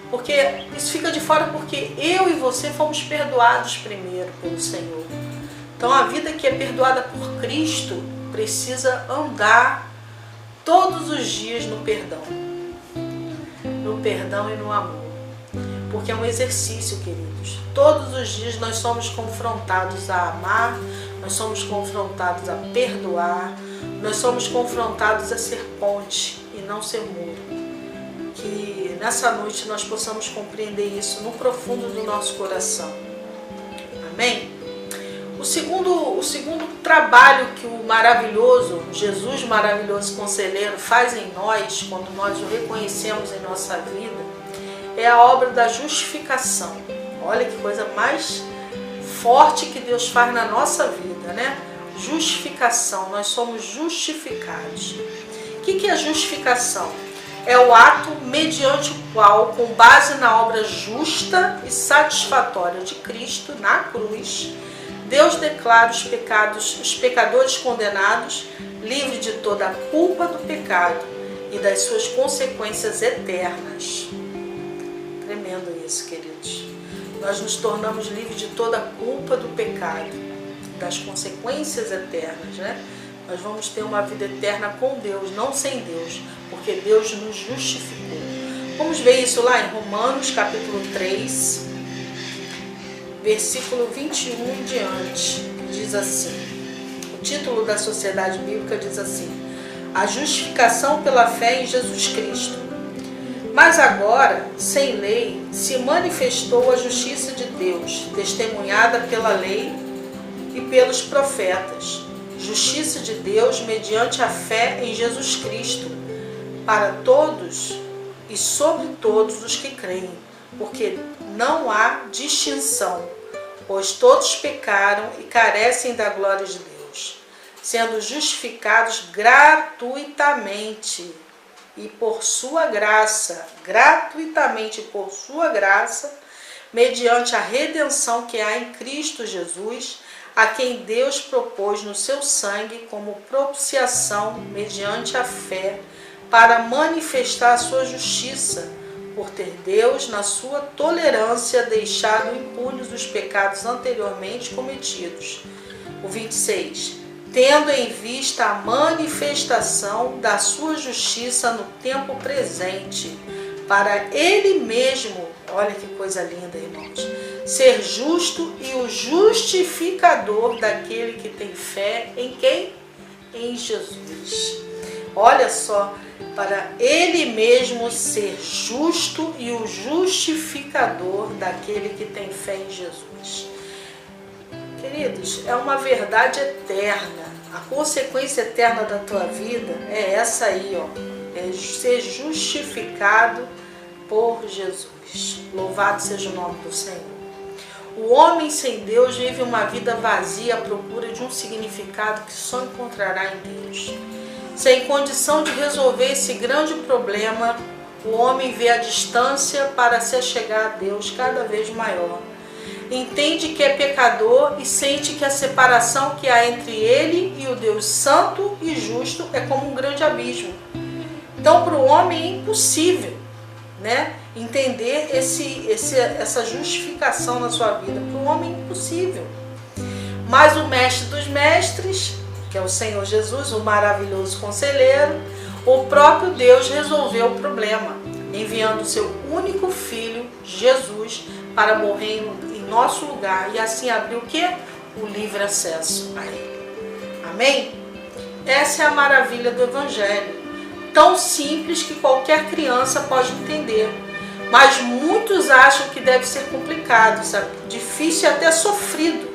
Porque isso fica de fora porque eu e você fomos perdoados primeiro pelo Senhor. Então a vida que é perdoada por Cristo precisa andar todos os dias no perdão. No perdão e no amor. Porque é um exercício, queridos. Todos os dias nós somos confrontados a amar, nós somos confrontados a perdoar, nós somos confrontados a ser ponte e não ser muro. Que nessa noite nós possamos compreender isso no profundo do nosso coração. Amém? O segundo trabalho que o maravilhoso, Jesus maravilhoso conselheiro faz em nós, quando nós o reconhecemos em nossa vida, é a obra da justificação. Olha que coisa mais forte que Deus faz na nossa vida, né? Justificação, nós somos justificados. O que é justificação? É o ato mediante o qual, com base na obra justa e satisfatória de Cristo na cruz, Deus declara os pecadores condenados livres de toda a culpa do pecado e das suas consequências eternas. Tremendo isso, queridos. Nós nos tornamos livres de toda a culpa do pecado, das consequências eternas, né? Nós vamos ter uma vida eterna com Deus, não sem Deus, porque Deus nos justificou. Vamos ver isso lá em Romanos, capítulo 3, versículo 21 em diante. Diz assim, o título da Sociedade Bíblica diz assim: a justificação pela fé em Jesus Cristo. Mas agora, sem lei, se manifestou a justiça de Deus, testemunhada pela lei e pelos profetas. Justiça de Deus mediante a fé em Jesus Cristo, para todos e sobre todos os que creem, porque não há distinção, pois todos pecaram e carecem da glória de Deus, sendo justificados gratuitamente e por sua graça, gratuitamente por sua graça, mediante a redenção que há em Cristo Jesus, a quem Deus propôs no seu sangue como propiciação mediante a fé, para manifestar a sua justiça, por ter Deus, na sua tolerância, deixado impunes os pecados anteriormente cometidos. O 26. Tendo em vista a manifestação da sua justiça no tempo presente, para Ele mesmo, olha que coisa linda, irmãos, ser justo e o justificador daquele que tem fé em quem? Em Jesus. Olha só, para Ele mesmo ser justo e o justificador daquele que tem fé em Jesus. Queridos, é uma verdade eterna. A consequência eterna da tua vida é essa aí, ó. É ser justificado por Jesus. Louvado seja o nome do Senhor. O homem sem Deus vive uma vida vazia à procura de um significado que só encontrará em Deus. Sem condição de resolver esse grande problema, o homem vê a distância para se achegar a Deus cada vez maior. Entende que é pecador e sente que a separação que há entre ele e o Deus santo e justo é como um grande abismo. Então, para o homem é impossível, né, entender essa justificação na sua vida. Para o homem é impossível. Mas o mestre dos mestres, que é o Senhor Jesus, o maravilhoso conselheiro, o próprio Deus resolveu o problema, enviando o seu único filho, Jesus, para morrer em nosso lugar e assim abrir o quê? O livre acesso a Ele. Amém? Essa é a maravilha do Evangelho. tão simples que qualquer criança pode entender. Mas muitos acham que deve ser complicado, sabe? Difícil e até sofrido.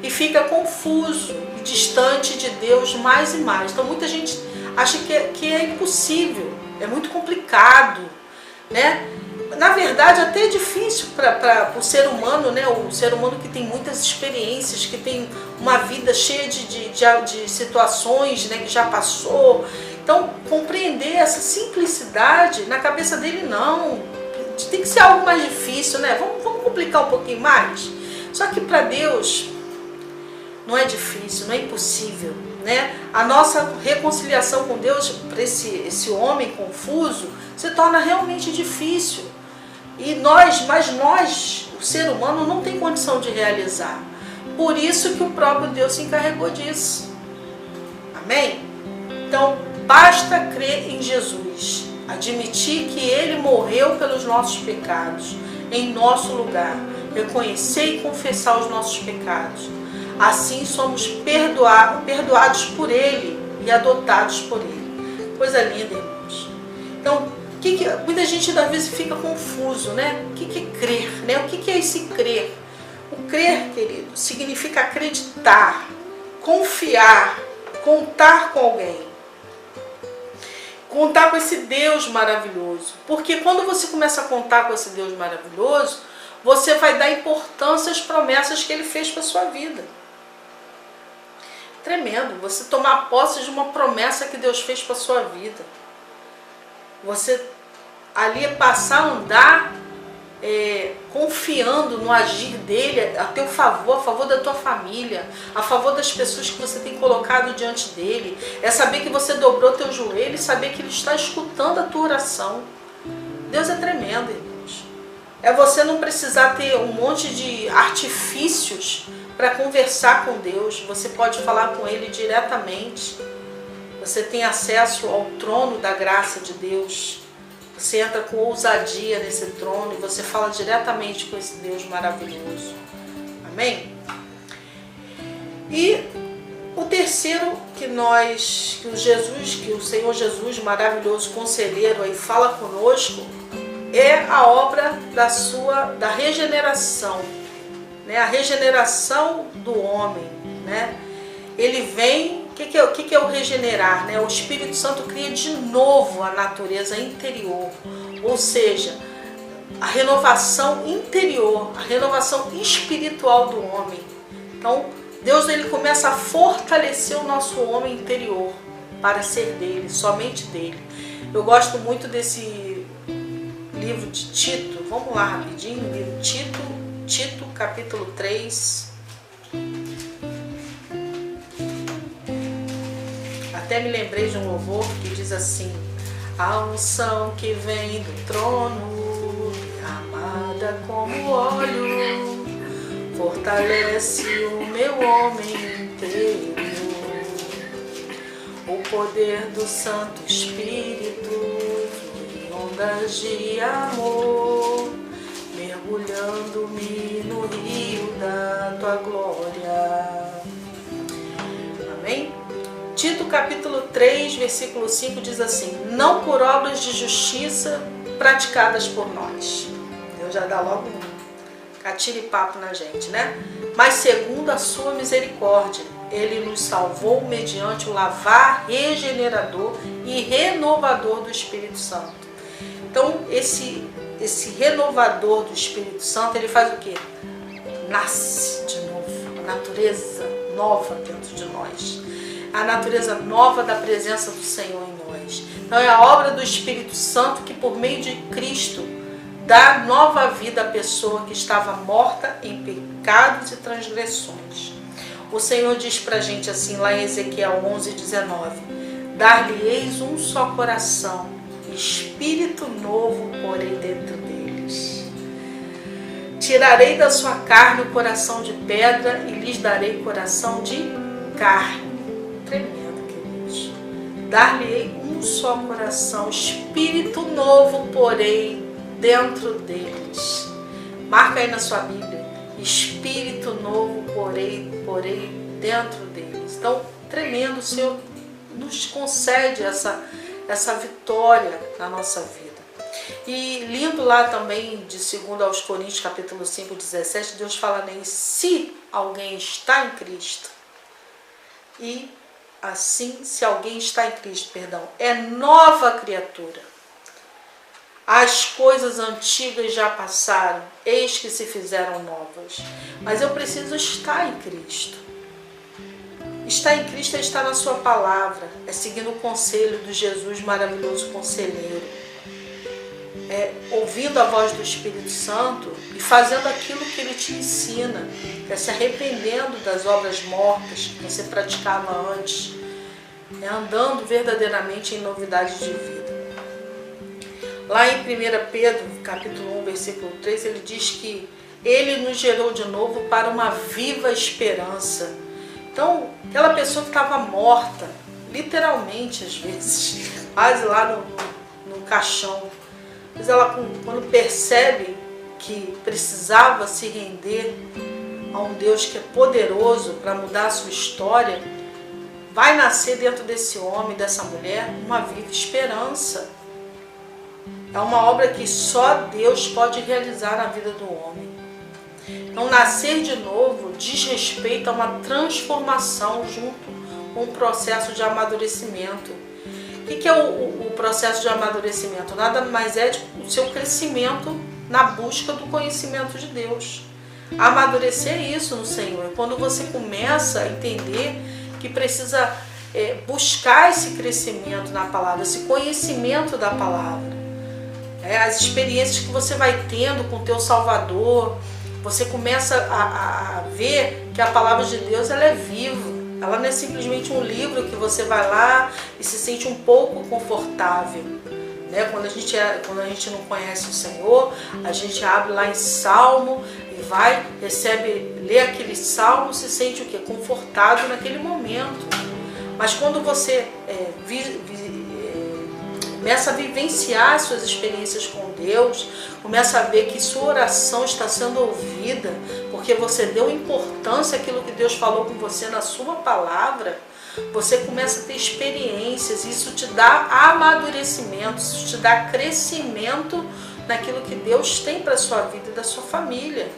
E fica confuso e distante de Deus mais e mais. Então muita gente acha que é impossível, é muito complicado, né? Na verdade, até é difícil para o ser humano, né? O ser humano que tem muitas experiências, que tem uma vida cheia de situações, né? Que já passou. Então, compreender essa simplicidade, na cabeça dele não. Tem que ser algo mais difícil, né? Vamos complicar um pouquinho mais? Só que para Deus não é difícil, não é impossível, né? A nossa reconciliação com Deus, para esse homem confuso, se torna realmente difícil. Mas nós, o ser humano, não tem condição de realizar. Por isso que o próprio Deus se encarregou disso. Amém? Então, basta crer em Jesus, admitir que Ele morreu pelos nossos pecados, em nosso lugar, reconhecer e confessar os nossos pecados. Assim somos perdoados por Ele e adotados por Ele. Coisa linda, irmãos. Então, muita gente às vezes fica confuso, né? O que é crer, né? O que é esse crer? O crer, querido, significa acreditar, confiar, contar com alguém. Contar com esse Deus maravilhoso. Porque quando você começa a contar com esse Deus maravilhoso, você vai dar importância às promessas que Ele fez para a sua vida. Tremendo, você tomar posse de uma promessa que Deus fez para a sua vida. Você ali passar a andar confiando no agir dele a teu favor, a favor da tua família, a favor das pessoas que você tem colocado diante dele. É saber que você dobrou teu joelho e saber que ele está escutando a tua oração. Deus é tremendo, irmãos. É você não precisar ter um monte de artifícios para conversar com Deus. Você pode falar com Ele diretamente. Você tem acesso ao trono da graça de Deus. Você entra com ousadia nesse trono e você fala diretamente com esse Deus maravilhoso. Amém? E o terceiro que o Senhor Jesus, maravilhoso conselheiro, aí fala conosco, é a obra da regeneração, né? A regeneração do homem, né? Ele vem. O que é o regenerar, né? O Espírito Santo cria de novo a natureza interior, ou seja, a renovação interior, a renovação espiritual do homem. Então, Deus ele começa a fortalecer o nosso homem interior para ser dele, somente dele. Eu gosto muito desse livro de Tito. Vamos lá rapidinho, livro Tito, capítulo 3. Até me lembrei de um louvor que diz assim: a unção que vem do trono, derramada como óleo, fortalece o meu homem inteiro. O poder do Santo Espírito flui em ondas de amor, mergulhando-me no rio da tua glória. Amém? Tito capítulo 3, versículo 5 diz assim: não por obras de justiça praticadas por nós. Deus já dá logo um catire-papo na gente, né? Mas segundo a sua misericórdia, Ele nos salvou mediante o lavar regenerador e renovador do Espírito Santo. Então, esse renovador do Espírito Santo, ele faz o quê? Nasce de novo, a natureza nova dentro de nós. A natureza nova da presença do Senhor em nós. Então é a obra do Espírito Santo que por meio de Cristo dá nova vida à pessoa que estava morta em pecados e transgressões. O Senhor diz pra gente assim lá em Ezequiel 11:19: dar-lhe-eis um só coração, espírito novo porei dentro deles. Tirarei da sua carne o coração de pedra e lhes darei coração de carne. Tremendo, queridos. Dar-lhe um só coração, espírito novo porei dentro deles. Marca aí na sua Bíblia: espírito novo porei dentro deles. Então, tremendo, o Senhor nos concede essa vitória na nossa vida. E lindo lá também, de 2 aos Coríntios, capítulo 5, 17, Deus fala nele, se alguém está em Cristo, e assim, se alguém está em Cristo, é nova criatura. As coisas antigas já passaram, eis que se fizeram novas. Mas eu preciso estar em Cristo. Estar em Cristo é estar na sua palavra, é seguindo o conselho do Jesus maravilhoso conselheiro, é ouvindo a voz do Espírito Santo e fazendo aquilo que ele te ensina, é se arrependendo das obras mortas que você praticava antes, é andando verdadeiramente em novidade de vida. Lá em 1 Pedro, capítulo 1, versículo 3, ele diz que ele nos gerou de novo para uma viva esperança. Então, aquela pessoa que estava morta, literalmente às vezes, quase lá no caixão, mas ela, quando percebe que precisava se render a um Deus que é poderoso para mudar a sua história, vai nascer dentro desse homem, dessa mulher, uma viva esperança. É uma obra que só Deus pode realizar na vida do homem. Então, nascer de novo diz respeito a uma transformação junto com um processo de amadurecimento. O que é o processo de amadurecimento? Nada mais é o seu crescimento na busca do conhecimento de Deus. Amadurecer é isso no Senhor. É quando você começa a entender que precisa buscar esse crescimento na palavra, esse conhecimento da palavra. As experiências que você vai tendo com o teu Salvador, você começa a ver que a palavra de Deus ela é viva. Ela não é simplesmente um livro que você vai lá e se sente um pouco confortável. Quando a gente não conhece o Senhor, a gente abre lá em Salmo e vai, lê aquele Salmo, se sente o quê? Confortado naquele momento. Mas quando você começa a vivenciar as suas experiências com Deus, começa a ver que sua oração está sendo ouvida, porque você deu importância àquilo que Deus falou com você na sua palavra, você começa a ter experiências, isso te dá amadurecimento, isso te dá crescimento naquilo que Deus tem para a sua vida e da sua família.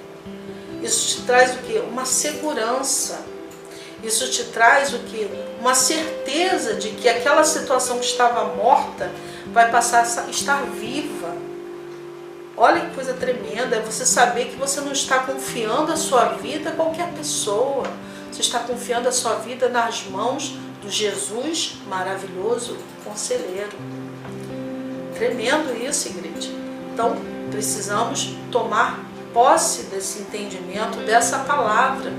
Isso te traz o quê? Uma segurança. Isso te traz o quê? Uma certeza de que aquela situação que estava morta vai passar a estar viva. Olha que coisa tremenda, é você saber que você não está confiando a sua vida a qualquer pessoa. Você está confiando a sua vida nas mãos do Jesus maravilhoso conselheiro. Tremendo isso, igreja. Então, precisamos tomar posse desse entendimento, dessa palavra,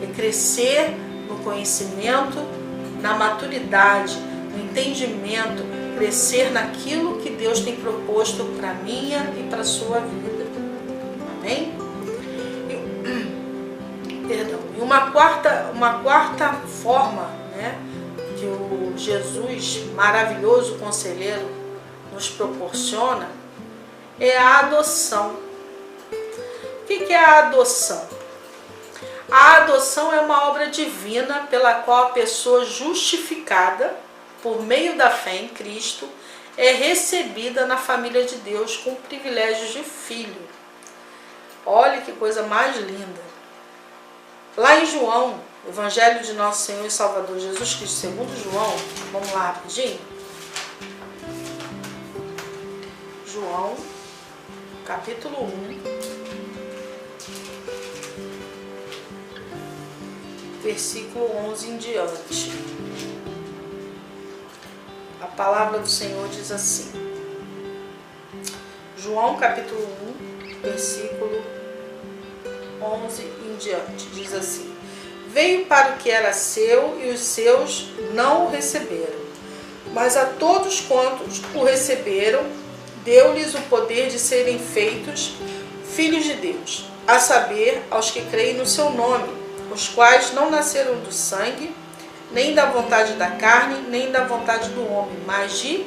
e crescer no conhecimento, na maturidade, no entendimento, crescer naquilo que Deus tem proposto para a minha e para a sua vida. Amém? E uma quarta forma, que o Jesus maravilhoso conselheiro nos proporciona é a adoção. O que é a adoção? A adoção é uma obra divina pela qual a pessoa justificada por meio da fé em Cristo é recebida na família de Deus com privilégios de filho. Olha que coisa mais linda. Lá em João, Evangelho de Nosso Senhor e Salvador Jesus Cristo, segundo João, vamos lá rapidinho. João, capítulo 1, versículo 11 em diante. A palavra do Senhor diz assim. João, capítulo 1, versículo 11 em diante. Diz assim: Veio para o que era seu e os seus não o receberam. Mas a todos quantos o receberam, deu-lhes o poder de serem feitos filhos de Deus, a saber, aos que creem no seu nome, os quais não nasceram do sangue, nem da vontade da carne, nem da vontade do homem, mas de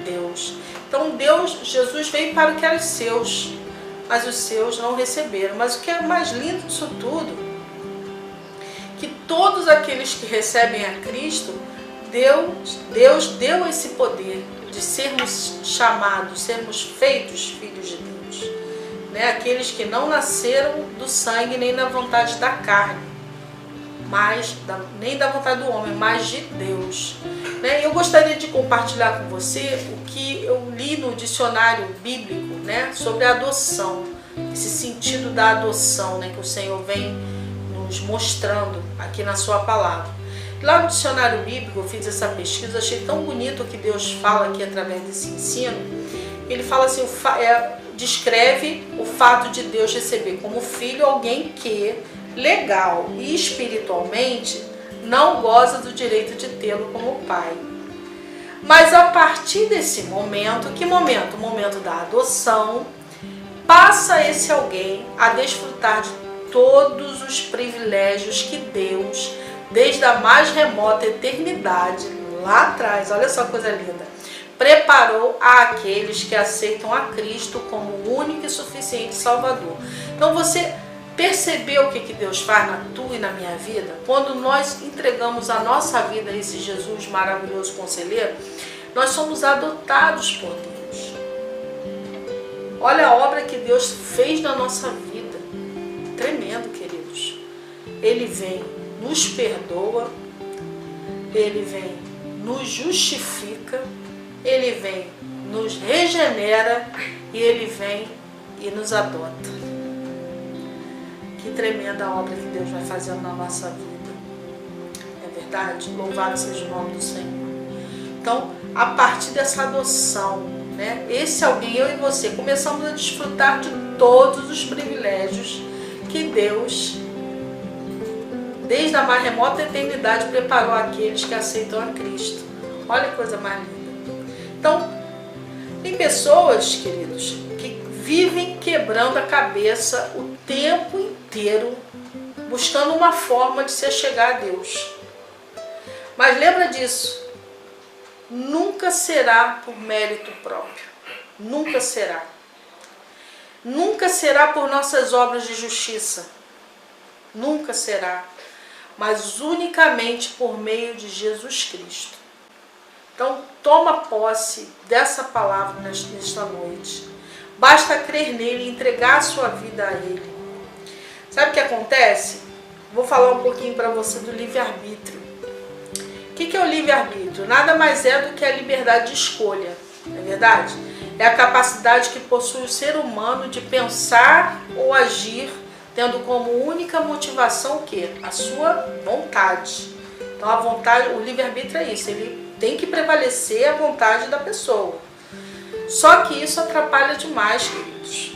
Deus. Então Jesus veio para o que era seus, mas os seus não receberam. Mas o que é mais lindo disso tudo, que todos aqueles que recebem a Cristo, Deus deu esse poder. de sermos chamados, sermos feitos filhos de Deus, né? Aqueles que não nasceram do sangue nem da vontade da carne, nem da vontade do homem, mas de Deus, né? Eu gostaria de compartilhar com você o que eu li no dicionário bíblico, né, sobre a adoção, esse sentido da adoção, né, que o Senhor vem nos mostrando aqui na sua palavra. Lá no dicionário bíblico eu fiz essa pesquisa, achei tão bonito o que Deus fala aqui através desse ensino. Ele fala assim, descreve o fato de Deus receber como filho alguém que, legal e espiritualmente, não goza do direito de tê-lo como pai. Mas a partir desse momento, que momento? O momento da adoção, passa esse alguém a desfrutar de todos os privilégios que Deus, desde a mais remota eternidade, lá atrás, olha só que coisa linda, preparou àqueles que aceitam a Cristo como o único e suficiente Salvador. Então você percebeu o que Deus faz na tua e na minha vida? Quando nós entregamos a nossa vida a esse Jesus maravilhoso conselheiro, nós somos adotados por Deus. Olha a obra que Deus fez na nossa vida. Tremendo, queridos. Ele vem, nos perdoa, Ele vem, nos justifica, Ele vem, nos regenera e Ele vem e nos adota. Que tremenda obra que Deus vai fazendo na nossa vida. É verdade? Louvado seja o nome do Senhor. Então, a partir dessa adoção, né, esse alguém, eu e você, começamos a desfrutar de todos os privilégios que Deus, desde a mais remota eternidade, preparou àqueles que aceitam a Cristo. Olha que coisa mais linda. Então, tem pessoas, queridos, que vivem quebrando a cabeça o tempo inteiro, buscando uma forma de se achegar a Deus. Mas lembra disso, nunca será por mérito próprio. Nunca será. Nunca será por nossas obras de justiça. Nunca será. Mas unicamente por meio de Jesus Cristo. Então, toma posse dessa palavra nesta noite. Basta crer nele e entregar a sua vida a ele. Sabe o que acontece? Vou falar um pouquinho para você do livre-arbítrio. O que é o livre-arbítrio? Nada mais é do que a liberdade de escolha, não é verdade? É a capacidade que possui o ser humano de pensar ou agir, tendo como única motivação o quê? A sua vontade. Então a vontade, o livre-arbítrio é isso, ele tem que prevalecer a vontade da pessoa. Só que isso atrapalha demais, queridos.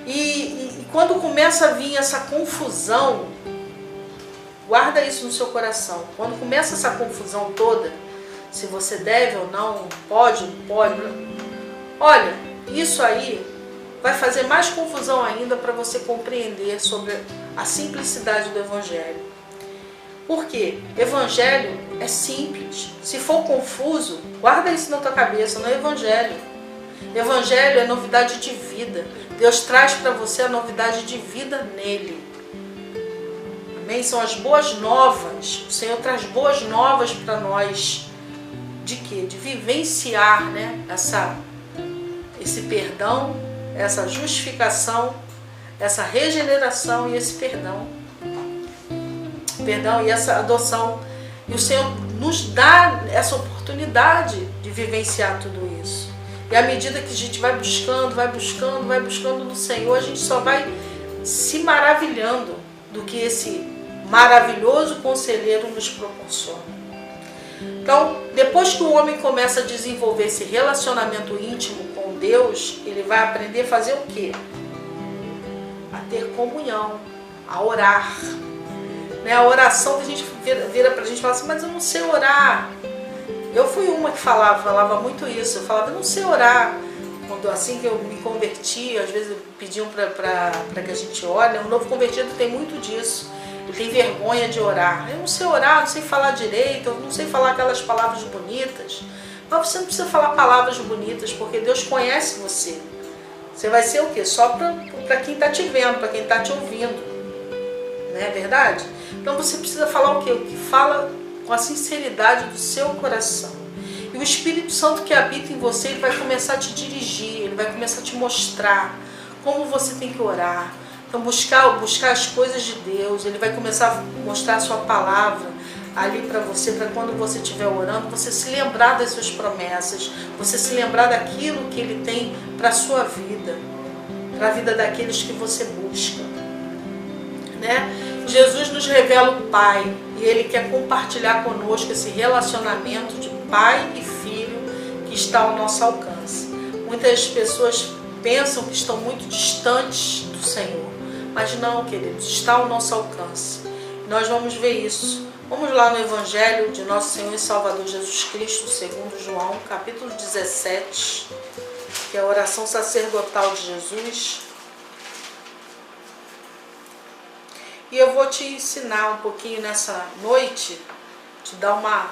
E quando começa a vir essa confusão, guarda isso no seu coração. Quando começa essa confusão toda, se você deve ou não, pode, não pode, olha, isso aí vai fazer mais confusão ainda para você compreender sobre a simplicidade do Evangelho. Por quê? Evangelho é simples. Se for confuso, guarda isso na tua cabeça, não é Evangelho. Evangelho é novidade de vida. Deus traz para você a novidade de vida nele. Amém? São as boas novas. O Senhor traz boas novas para nós. De quê? De vivenciar, né? Esse perdão, essa justificação, essa regeneração e esse perdão e essa adoção. E o Senhor nos dá essa oportunidade de vivenciar tudo isso. E à medida que a gente vai buscando no Senhor, a gente só vai se maravilhando do que esse maravilhoso conselheiro nos proporciona. Então, depois que o homem começa a desenvolver esse relacionamento íntimo com Deus, ele vai aprender a fazer o quê? A ter comunhão, a orar. A oração que a gente vira pra gente e fala assim, mas eu não sei orar. Eu fui uma que falava muito isso. Eu falava, eu não sei orar. Quando, assim que eu me converti, às vezes pediam para que a gente ore. Um novo convertido tem muito disso. Ele tem vergonha de orar. Eu não sei orar, não sei falar direito, eu não sei falar aquelas palavras bonitas. Mas você não precisa falar palavras bonitas, porque Deus conhece você. Você vai ser o quê? Só para quem está te vendo, para quem está te ouvindo. Não é verdade? Então você precisa falar o quê? O que fala com a sinceridade do seu coração. E E o Espírito Santo que habita em você, ele vai começar a te dirigir, ele vai começar a te mostrar como você tem que orar. Então buscar as coisas de Deus, ele vai começar a mostrar a sua palavra ali para você, para quando você estiver orando, você se lembrar das suas promessas, você se lembrar daquilo que ele tem para a sua vida, para a vida daqueles que você busca, né? Jesus nos revela o Pai e ele quer compartilhar conosco esse relacionamento de pai e filho que está ao nosso alcance. Muitas pessoas pensam que estão muito distantes do Senhor, mas não, queridos, está ao nosso alcance. Nós vamos ver isso. Vamos lá no Evangelho de nosso Senhor e Salvador Jesus Cristo, segundo João, capítulo 17, que é a oração sacerdotal de Jesus. E eu vou te ensinar um pouquinho nessa noite, te dar uma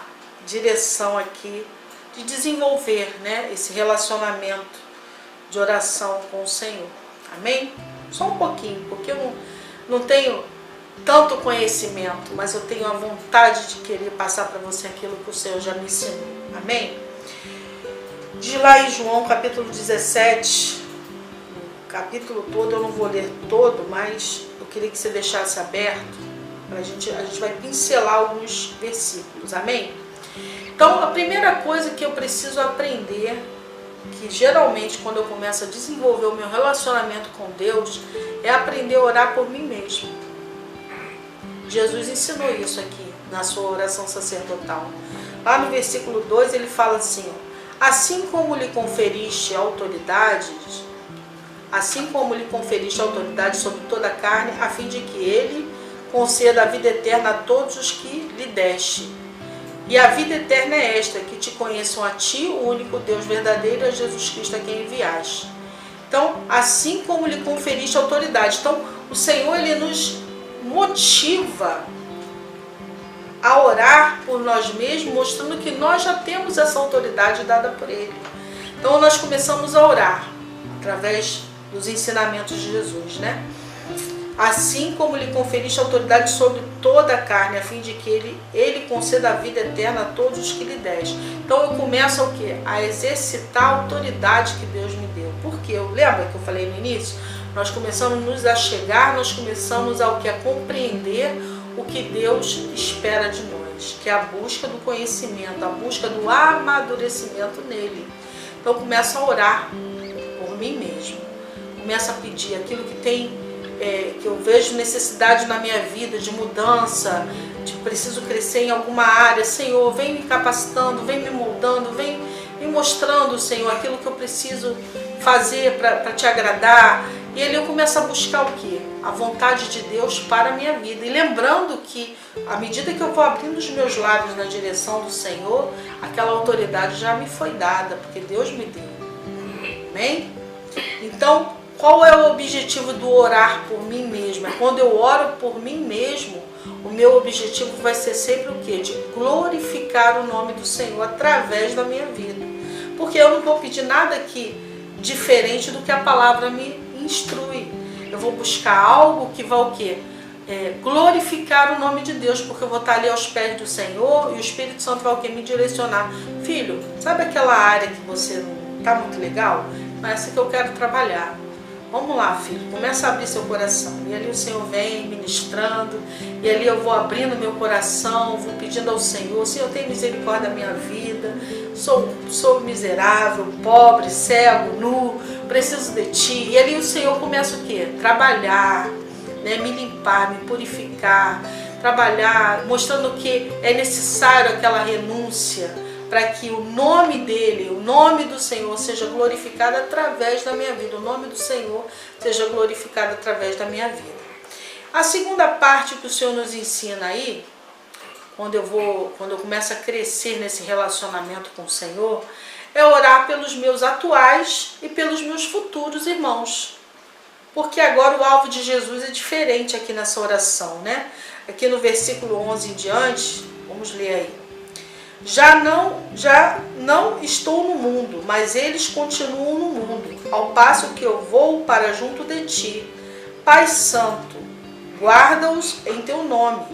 direção aqui, de desenvolver, né, esse relacionamento de oração com o Senhor. Amém? Só um pouquinho, porque eu não tenho tanto conhecimento, mas eu tenho a vontade de querer passar para você aquilo que o Senhor já me ensinou. Amém? Diz lá em João capítulo 17, o capítulo todo, eu não vou ler todo, mas eu queria que você deixasse aberto, a gente vai pincelar alguns versículos. Amém? Então, a primeira coisa que eu preciso aprender, que geralmente quando eu começo a desenvolver o meu relacionamento com Deus, é aprender a orar por mim mesmo. Jesus ensinou isso aqui na sua oração sacerdotal. Lá no versículo 2 ele fala assim: assim como lhe conferiste autoridade sobre toda a carne, a fim de que ele conceda a vida eterna a todos os que lhe deste. E a vida eterna é esta, que te conheçam a ti, o único Deus verdadeiro, e a Jesus Cristo a quem enviaste. Então, assim como lhe conferiste autoridade. Então, o Senhor, ele nos motiva a orar por nós mesmos, mostrando que nós já temos essa autoridade dada por Ele. Então, nós começamos a orar através dos ensinamentos de Jesus, né? Assim como lhe conferiste autoridade sobre toda a carne, a fim de que ele conceda a vida eterna a todos os que lhe deste. Então eu começo o quê? A exercitar a autoridade que Deus me deu. Porque lembra que eu falei no início? Nós começamos a nos achegar, nós começamos a compreender o que Deus espera de nós, que é a busca do conhecimento, a busca do amadurecimento nele. Então eu começo a orar por mim mesmo, começo a pedir aquilo que tem que eu vejo necessidade na minha vida, de mudança, de preciso crescer em alguma área. Senhor, vem me capacitando, vem me moldando, vem me mostrando, Senhor, aquilo que eu preciso fazer para te agradar. E ali eu começo a buscar o quê? A vontade de Deus para a minha vida. E lembrando que, à medida que eu vou abrindo os meus lábios na direção do Senhor, aquela autoridade já me foi dada, porque Deus me deu. Amém? Então, qual é o objetivo do orar por mim mesmo? É quando eu oro por mim mesmo, o meu objetivo vai ser sempre o quê? De glorificar o nome do Senhor através da minha vida. Porque eu não vou pedir nada aqui diferente do que a palavra me instrui. Eu vou buscar algo que vai o quê? Glorificar o nome de Deus, porque eu vou estar ali aos pés do Senhor e o Espírito Santo vai o quê? Me direcionar. Filho, sabe aquela área que você não está muito legal? Não é essa que eu quero trabalhar. Vamos lá, filho, começa a abrir seu coração. E ali o Senhor vem ministrando, e ali eu vou abrindo meu coração, vou pedindo ao Senhor: Senhor, tem misericórdia da minha vida, sou miserável, pobre, cego, nu, preciso de Ti. E ali o Senhor começa o quê? Trabalhar, né? Me limpar, me purificar, trabalhar, mostrando que é necessário aquela renúncia, para que o nome dele, o nome do Senhor seja glorificado através da minha vida. O nome do Senhor seja glorificado através da minha vida. A segunda parte que o Senhor nos ensina aí, quando eu começo a crescer nesse relacionamento com o Senhor, é orar pelos meus atuais e pelos meus futuros irmãos. Porque agora o alvo de Jesus é diferente aqui nessa oração, né? Aqui no versículo 11 em diante, vamos ler aí. Já não estou no mundo, mas eles continuam no mundo, ao passo que eu vou para junto de ti. Pai Santo, guarda-os em teu nome,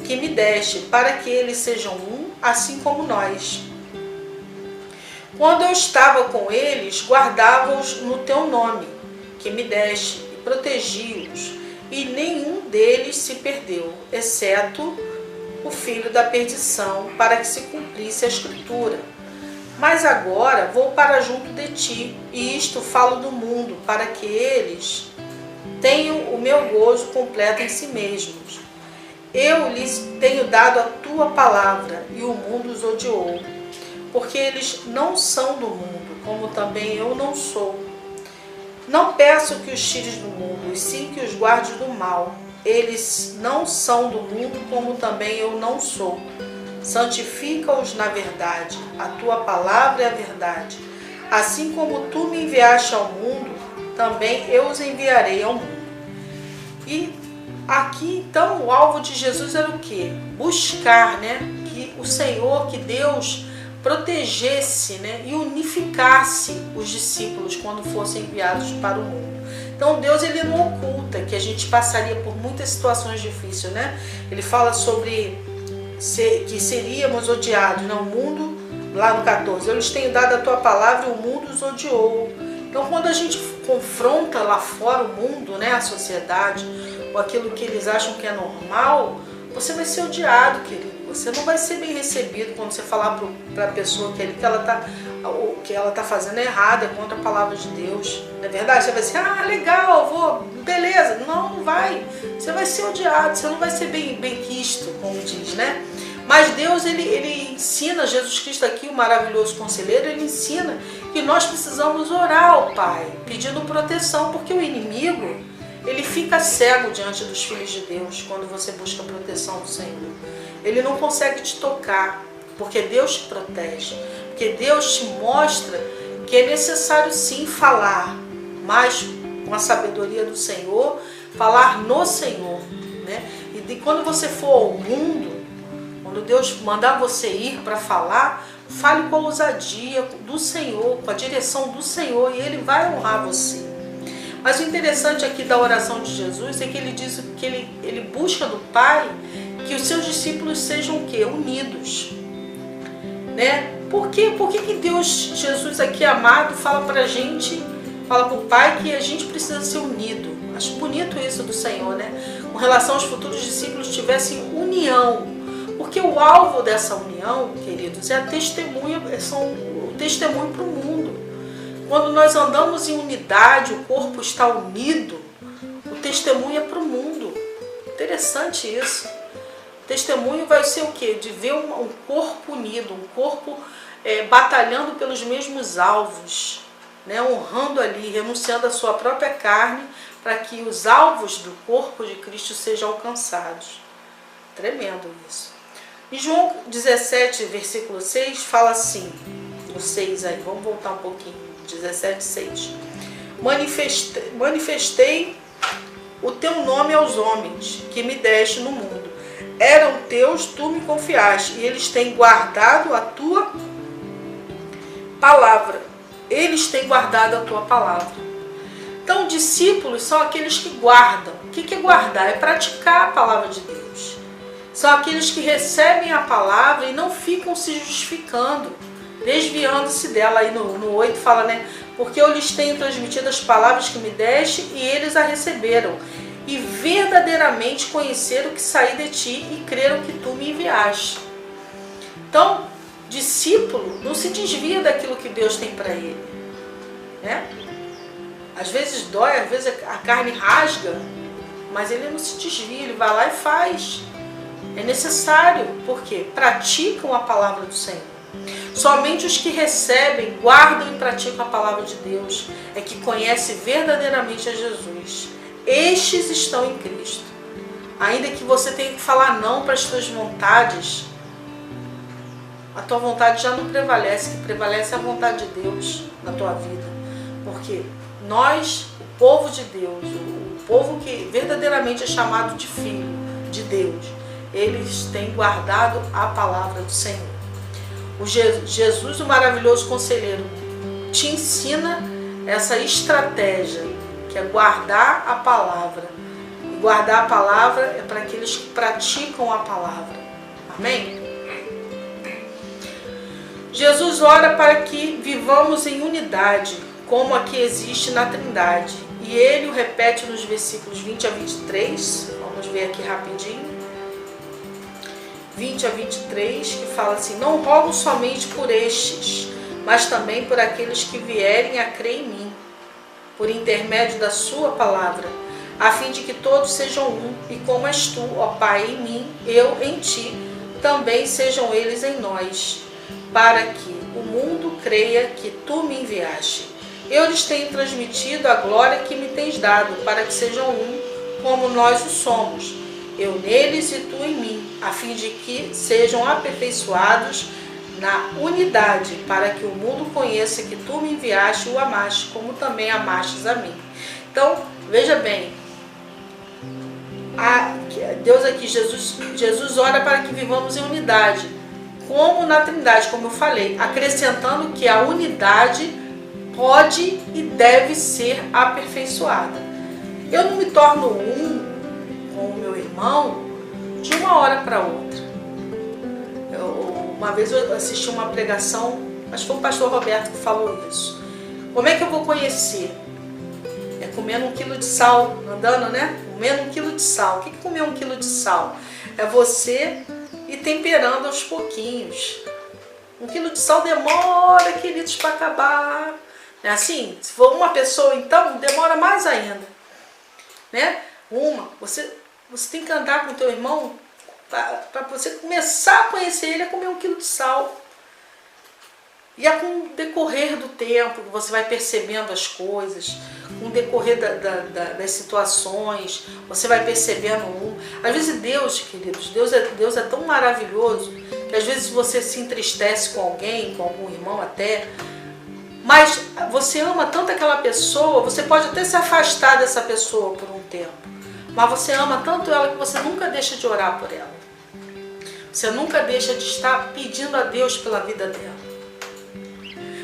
que me deste, para que eles sejam um, assim como nós. Quando eu estava com eles, guardava-os no teu nome, que me deste, e protegi-os, e nenhum deles se perdeu, exceto o filho da perdição, para que se cumprisse a Escritura. Mas agora vou para junto de ti, e isto falo do mundo, para que eles tenham o meu gozo completo em si mesmos. Eu lhes tenho dado a tua palavra, e o mundo os odiou, porque eles não são do mundo, como também eu não sou. Não peço que os tires do mundo, e sim que os guardes do mal. Eles não são do mundo, como também eu não sou. Santifica-os na verdade. A tua palavra é a verdade. Assim como tu me enviaste ao mundo, também eu os enviarei ao mundo. E aqui, então, o alvo de Jesus era o quê? Buscar, que o Senhor, que Deus protegesse, e unificasse os discípulos quando fossem enviados para o mundo. Então Deus, ele não oculta que a gente passaria por muitas situações difíceis, Ele fala sobre que seríamos odiados, o mundo, lá no 14, eu lhes tenho dado a tua palavra e o mundo os odiou. Então quando a gente confronta lá fora o mundo, a sociedade, ou aquilo que eles acham que é normal, você vai ser odiado, querido. Você não vai ser bem recebido quando você falar para a pessoa o que ela está fazendo é errado, é contra a palavra de Deus. Não é verdade? Você vai ser, legal, vou, beleza. Não vai. Você vai ser odiado, você não vai ser bem quisto, como diz, Mas Deus, ele ensina, Jesus Cristo aqui, o maravilhoso conselheiro, ele ensina que nós precisamos orar ao Pai, pedindo proteção, porque o inimigo, ele fica cego diante dos filhos de Deus quando você busca a proteção do Senhor. Ele não consegue te tocar, porque Deus te protege, porque Deus te mostra que é necessário sim falar, mas com a sabedoria do Senhor, falar no Senhor, E quando você for ao mundo, quando Deus mandar você ir para falar, fale com a ousadia do Senhor, com a direção do Senhor, e Ele vai honrar você. Mas o interessante aqui da oração de Jesus é que ele diz que ele busca do Pai que os seus discípulos sejam o quê? Unidos. Por que Deus, Jesus aqui amado, fala pra gente, fala pro Pai que a gente precisa ser unido? Acho bonito isso do Senhor, Com relação aos futuros discípulos tivessem união. Porque o alvo dessa união, queridos, é a testemunha, o testemunho para o mundo. Quando nós andamos em unidade, o corpo está unido, o testemunho é para o mundo. Interessante isso. O testemunho vai ser o quê? De ver um corpo unido, um corpo batalhando pelos mesmos alvos, honrando ali, renunciando à sua própria carne, para que os alvos do corpo de Cristo sejam alcançados. Tremendo isso. Em João 17, versículo 6, fala assim, no 6 aí, vamos voltar um pouquinho. 17,6. Manifestei o teu nome aos homens que me deste no mundo. Eram teus, tu me confiaste, e eles têm guardado a tua palavra. Eles têm guardado a tua palavra. Então, discípulos são aqueles que guardam. O que é guardar? É praticar a palavra de Deus. São aqueles que recebem a palavra e não ficam se justificando, desviando-se dela. Aí no 8 fala, porque eu lhes tenho transmitido as palavras que me deste e eles a receberam, e verdadeiramente conheceram que saí de ti e creram que tu me enviaste. Então, discípulo não se desvia daquilo que Deus tem para ele. Às vezes dói, às vezes a carne rasga, mas ele não se desvia, ele vai lá e faz. É necessário, porque praticam a palavra do Senhor. Somente os que recebem, guardam e praticam a palavra de Deus é que conhecem verdadeiramente a Jesus. Estes estão em Cristo. Ainda que você tenha que falar não para as suas vontades, a tua vontade já não prevalece, que prevalece a vontade de Deus na tua vida. Porque nós, o povo de Deus, o povo que verdadeiramente é chamado de filho de Deus, eles têm guardado a palavra do Senhor. O Jesus, o maravilhoso conselheiro, te ensina essa estratégia, que é guardar a palavra. E guardar a palavra é para aqueles que praticam a palavra. Amém? Jesus ora para que vivamos em unidade, como a que existe na Trindade. E ele o repete nos versículos 20 a 23. Vamos ver aqui rapidinho. 20 a 23, que fala assim: não rogo somente por estes, mas também por aqueles que vierem a crer em mim, por intermédio da sua palavra, a fim de que todos sejam um, e como és tu, ó Pai, em mim, eu em ti, também sejam eles em nós, para que o mundo creia que tu me enviaste. Eu lhes tenho transmitido a glória que me tens dado, para que sejam um, como nós o somos, eu neles e tu em mim, a fim de que sejam aperfeiçoados na unidade, para que o mundo conheça que tu me enviaste e o amaste, como também amastes a mim. Então, veja bem, Deus aqui, Jesus ora para que vivamos em unidade, como na Trindade, como eu falei, acrescentando que a unidade pode e deve ser aperfeiçoada. Eu não me torno um com o meu irmão de uma hora para outra. Uma vez eu assisti uma pregação, acho que foi o pastor Roberto que falou isso. Como é que eu vou conhecer? É comendo 1 quilo de sal, andando, né? Comendo 1 quilo de sal. O que é comer 1 quilo de sal? É você ir temperando aos pouquinhos. 1 quilo de sal demora, queridos, para acabar. É assim? Se for uma pessoa, então, demora mais ainda. Né? Você tem que andar com o teu irmão para você começar a conhecer ele, a comer 1 quilo de sal. E é com o decorrer do tempo que você vai percebendo as coisas, com o decorrer das situações, você vai percebendo Às vezes Deus, queridos, Deus é tão maravilhoso que às vezes você se entristece com alguém, com algum irmão até, mas você ama tanto aquela pessoa, você pode até se afastar dessa pessoa por um tempo, mas você ama tanto ela que você nunca deixa de orar por ela. Você nunca deixa de estar pedindo a Deus pela vida dela.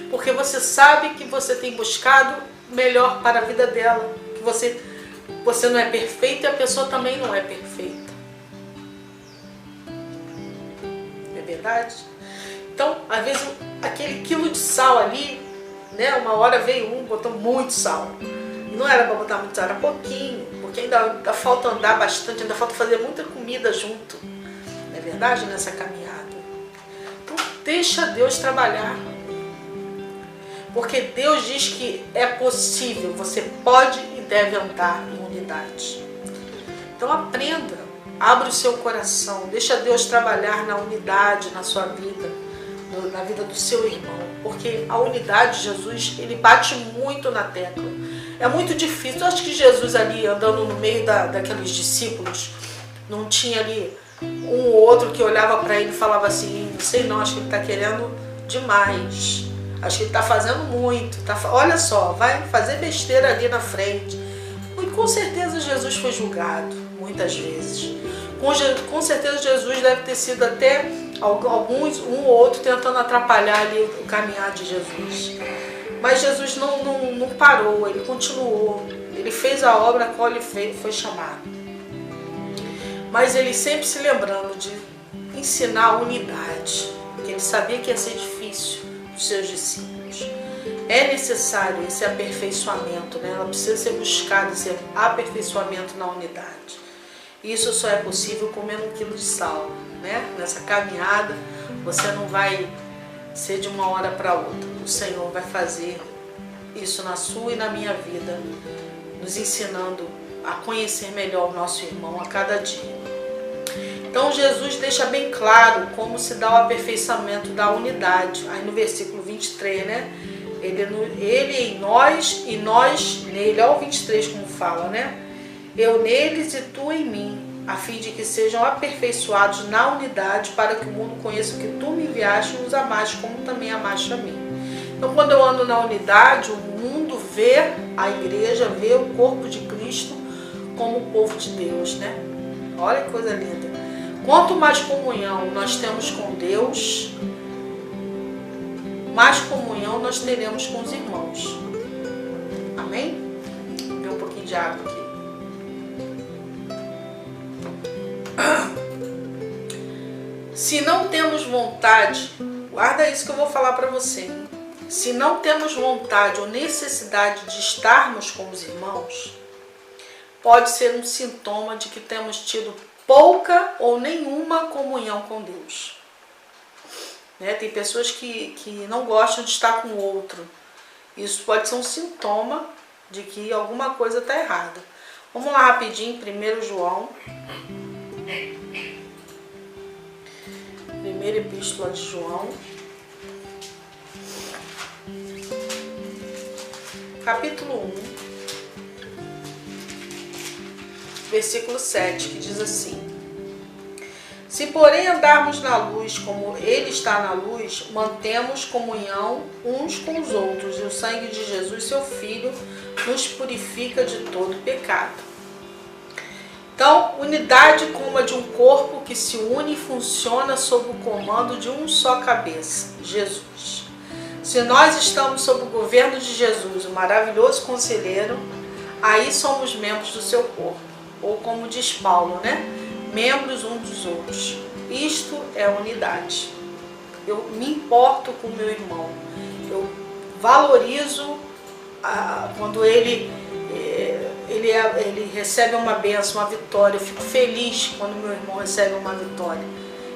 Porque você sabe que você tem buscado melhor para a vida dela. Que você não é perfeito e a pessoa também não é perfeita. É verdade? Então, às vezes, aquele quilo de sal ali, né? Uma hora veio botou muito sal. Não era para botar muito sal, era pouquinho. Porque ainda falta andar bastante, ainda falta fazer muita comida junto. Não é verdade? Nessa caminhada. Então, deixa Deus trabalhar. Porque Deus diz que é possível, você pode e deve andar em unidade. Então aprenda, abre o seu coração, deixa Deus trabalhar na unidade na sua vida, na vida do seu irmão. Porque a unidade, Jesus, ele bate muito na tecla. É muito difícil. Eu acho que Jesus ali, andando no meio daqueles discípulos, não tinha ali um ou outro que olhava para ele e falava assim, não sei não, acho que ele está querendo demais. Acho que ele está fazendo muito. Olha só, vai fazer besteira ali na frente. E com certeza Jesus foi julgado, muitas vezes. Com certeza Jesus deve ter sido até um ou outro tentando atrapalhar ali o caminhar de Jesus. Mas Jesus não parou, ele continuou. Ele fez a obra a qual ele foi chamado. Mas ele sempre se lembrando de ensinar a unidade. Porque ele sabia que ia ser difícil. Seus discípulos. É necessário esse aperfeiçoamento, né? Ela precisa ser buscado, esse aperfeiçoamento na unidade. Isso só é possível comendo 1 quilo de sal, né? Nessa caminhada, você não vai ser de uma hora para outra. O Senhor vai fazer isso na sua e na minha vida, nos ensinando a conhecer melhor o nosso irmão a cada dia. Então Jesus deixa bem claro como se dá o aperfeiçoamento da unidade. Aí no versículo 23, né? Ele em nós e nós nele. Olha o 23 como fala, né? Eu neles e tu em mim, a fim de que sejam aperfeiçoados na unidade, para que o mundo conheça que tu me enviaste e os amaste, como também amaste a mim. Então quando eu ando na unidade, o mundo vê a igreja, vê o corpo de Cristo como o povo de Deus, né? Olha que coisa linda. Quanto mais comunhão nós temos com Deus, mais comunhão nós teremos com os irmãos. Amém? Vou beber um pouquinho de água aqui. Se não temos vontade Guarda isso que eu vou falar para você. Hein? Se não temos vontade ou necessidade de estarmos com os irmãos, pode ser um sintoma de que temos tido pouca ou nenhuma comunhão com Deus. Né? Tem pessoas que não gostam de estar com o outro. Isso pode ser um sintoma de que alguma coisa está errada. Vamos lá rapidinho, 1 João. Primeira epístola de João. Capítulo 1. Versículo 7, que diz assim: Se porém andarmos na luz como Ele está na luz, mantemos comunhão uns com os outros, e o sangue de Jesus, seu Filho, nos purifica de todo pecado. Então, unidade como a de um corpo que se une e funciona sob o comando de um só cabeça, Jesus. Se nós estamos sob o governo de Jesus, o maravilhoso conselheiro, aí somos membros do seu corpo. Ou como diz Paulo, né? Membros uns dos outros. Isto é unidade. Eu me importo com o meu irmão. Eu valorizo quando ele recebe uma bênção, uma vitória. Eu fico feliz quando meu irmão recebe uma vitória.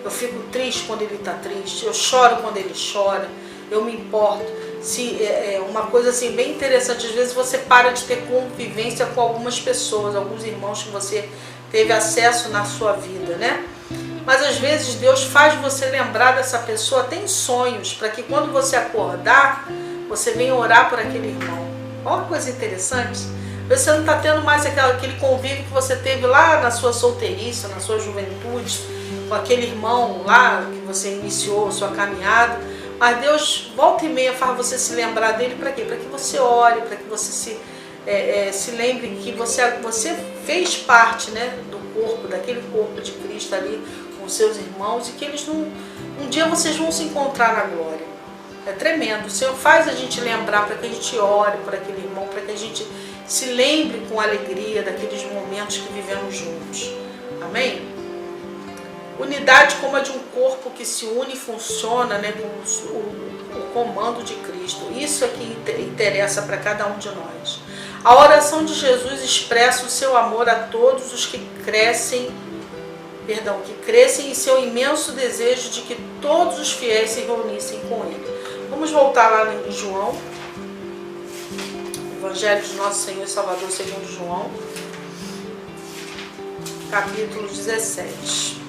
Eu fico triste quando ele está triste. Eu choro quando ele chora. Eu me importo. Uma coisa assim bem interessante, às vezes você para de ter convivência com algumas pessoas, alguns irmãos que você teve acesso na sua vida, né? Mas às vezes Deus faz você lembrar dessa pessoa, tem sonhos, para que quando você acordar, você venha orar por aquele irmão. Olha que coisa interessante. Você não está tendo mais aquele convívio que você teve lá na sua solteirice, na sua juventude, com aquele irmão lá que você iniciou sua caminhada. Mas Deus volta e meia faz você se lembrar dele para quê? Para que você ore, para que você se lembre que você fez parte, né, do corpo, daquele corpo de Cristo ali com seus irmãos, e que eles um dia vocês vão se encontrar na glória. É tremendo. O Senhor faz a gente lembrar para que a gente ore por aquele irmão, para que a gente se lembre com alegria daqueles momentos que vivemos juntos. Amém? Unidade como a de um corpo que se une e funciona, né, com o comando de Cristo. Isso é que interessa para cada um de nós. A oração de Jesus expressa o seu amor a todos os que crescem em seu imenso desejo de que todos os fiéis se reunissem com Ele. Vamos voltar lá em João, Evangelho de Nosso Senhor e Salvador segundo João, capítulo 17.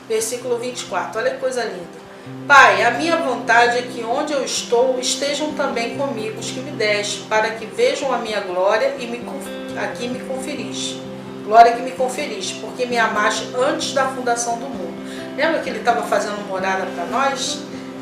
Versículo 24, olha que coisa linda. Pai, a minha vontade é que onde eu estou estejam também comigo os que me deste, para que vejam a minha glória e aqui me conferiste. Glória que me conferiste, porque me amaste antes da fundação do mundo. Lembra que ele estava fazendo morada para nós?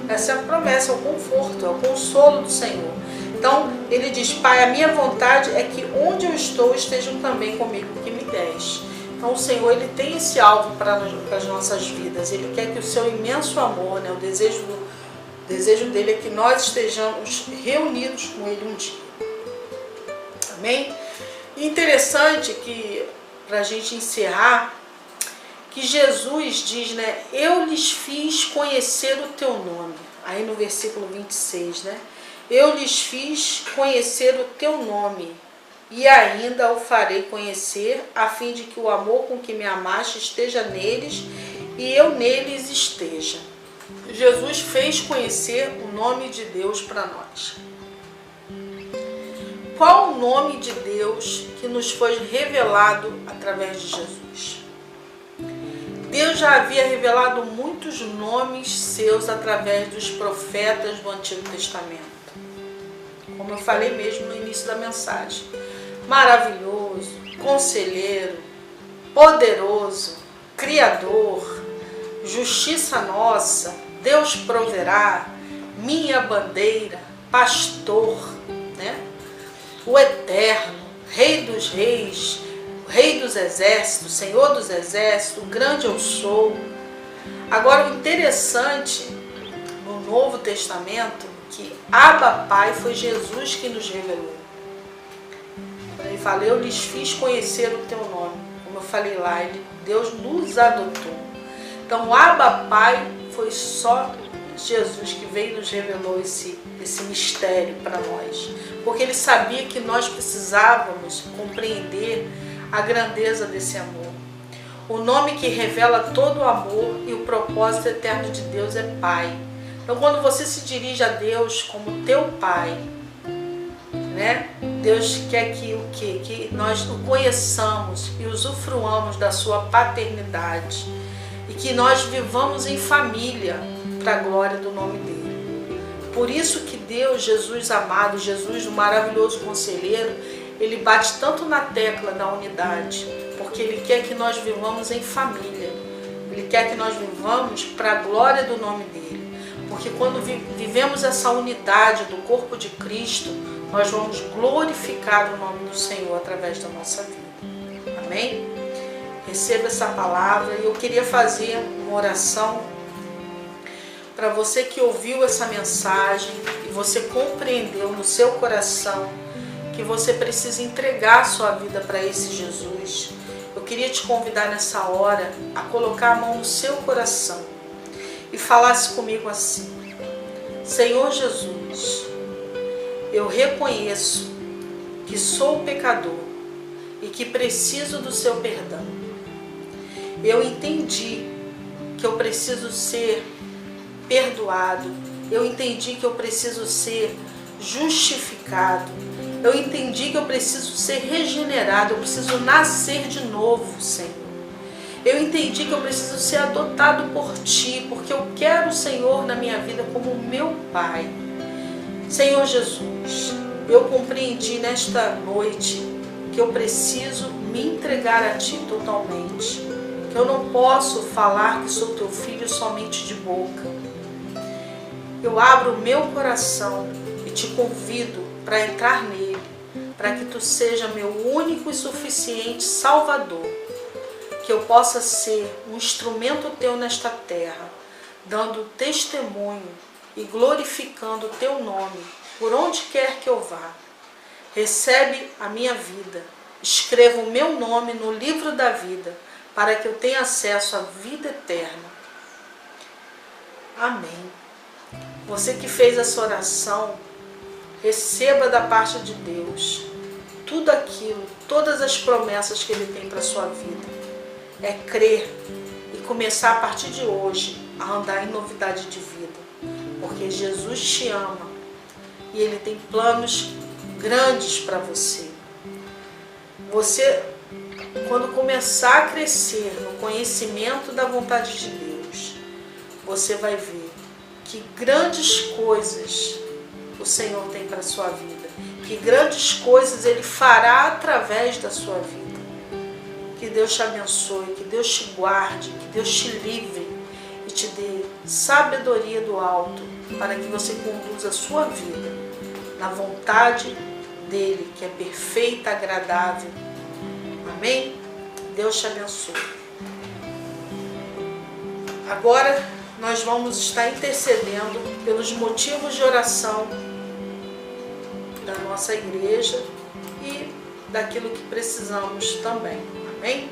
Essa é a promessa, é o conforto, é o consolo do Senhor. Então, ele diz, Pai, a minha vontade é que onde eu estou estejam também comigo os que me deste. Então o Senhor, Ele tem esse alvo para as nossas vidas. Ele quer que o seu imenso amor, né, o desejo dele é que nós estejamos reunidos com Ele um dia. Amém? E interessante que, para a gente encerrar, que Jesus diz, né, eu lhes fiz conhecer o teu nome. Aí no versículo 26, né? Eu lhes fiz conhecer o teu nome. E ainda o farei conhecer, a fim de que o amor com que me amaste esteja neles e eu neles esteja. Jesus fez conhecer o nome de Deus para nós. Qual o nome de Deus que nos foi revelado através de Jesus? Deus já havia revelado muitos nomes seus através dos profetas do Antigo Testamento. Como eu falei mesmo no início da mensagem. Maravilhoso, conselheiro, poderoso, criador, justiça nossa, Deus proverá, minha bandeira, pastor, né? O eterno, Rei dos reis, Rei dos exércitos, Senhor dos exércitos, grande eu sou. Agora o interessante no Novo Testamento que Abba Pai foi Jesus que nos revelou. Ele fala, eu lhes fiz conhecer o teu nome. Como eu falei lá, Deus nos adotou. Então o Abba Pai foi só Jesus que veio e nos revelou esse mistério para nós, porque ele sabia que nós precisávamos compreender a grandeza desse amor. O nome que revela todo o amor e o propósito eterno de Deus é Pai. Então quando você se dirige a Deus como teu Pai, né? Deus quer que nós o conheçamos e usufruamos da sua paternidade e que nós vivamos em família para a glória do nome dele. Por isso que Deus, Jesus amado, Jesus o maravilhoso conselheiro, ele bate tanto na tecla da unidade, porque ele quer que nós vivamos em família. Ele quer que nós vivamos para a glória do nome dele. Porque quando vivemos essa unidade do corpo de Cristo, nós vamos glorificar o nome do Senhor através da nossa vida. Amém? Receba essa palavra e eu queria fazer uma oração para você que ouviu essa mensagem e você compreendeu no seu coração que você precisa entregar a sua vida para esse Jesus. Eu queria te convidar nessa hora a colocar a mão no seu coração e falasse comigo assim: Senhor Jesus, eu reconheço que sou pecador e que preciso do seu perdão. Eu entendi que eu preciso ser perdoado. Eu entendi que eu preciso ser justificado. Eu entendi que eu preciso ser regenerado. Eu preciso nascer de novo, Senhor. Eu entendi que eu preciso ser adotado por Ti, porque eu quero o Senhor na minha vida como meu Pai. Senhor Jesus, eu compreendi nesta noite que eu preciso me entregar a Ti totalmente. Que eu não posso falar que sou Teu filho somente de boca. Eu abro o meu coração e Te convido para entrar nele, para que Tu seja meu único e suficiente Salvador. Que eu possa ser um instrumento Teu nesta terra, dando testemunho e glorificando o Teu nome, por onde quer que eu vá. Recebe a minha vida, escreva o meu nome no livro da vida, para que eu tenha acesso à vida eterna. Amém. Você que fez essa oração, receba da parte de Deus tudo aquilo, todas as promessas que Ele tem para a sua vida. É crer e começar a partir de hoje a andar em novidade de vida, porque Jesus te ama e Ele tem planos grandes para você. Você, quando começar a crescer no conhecimento da vontade de Deus, você vai ver que grandes coisas o Senhor tem para a sua vida, que grandes coisas Ele fará através da sua vida. Que Deus te abençoe, que Deus te guarde, que Deus te livre e te dê sabedoria do alto para que você conduza a sua vida na vontade dEle, que é perfeita, agradável. Amém? Deus te abençoe. Agora nós vamos estar intercedendo pelos motivos de oração da nossa igreja e daquilo que precisamos também. Amém?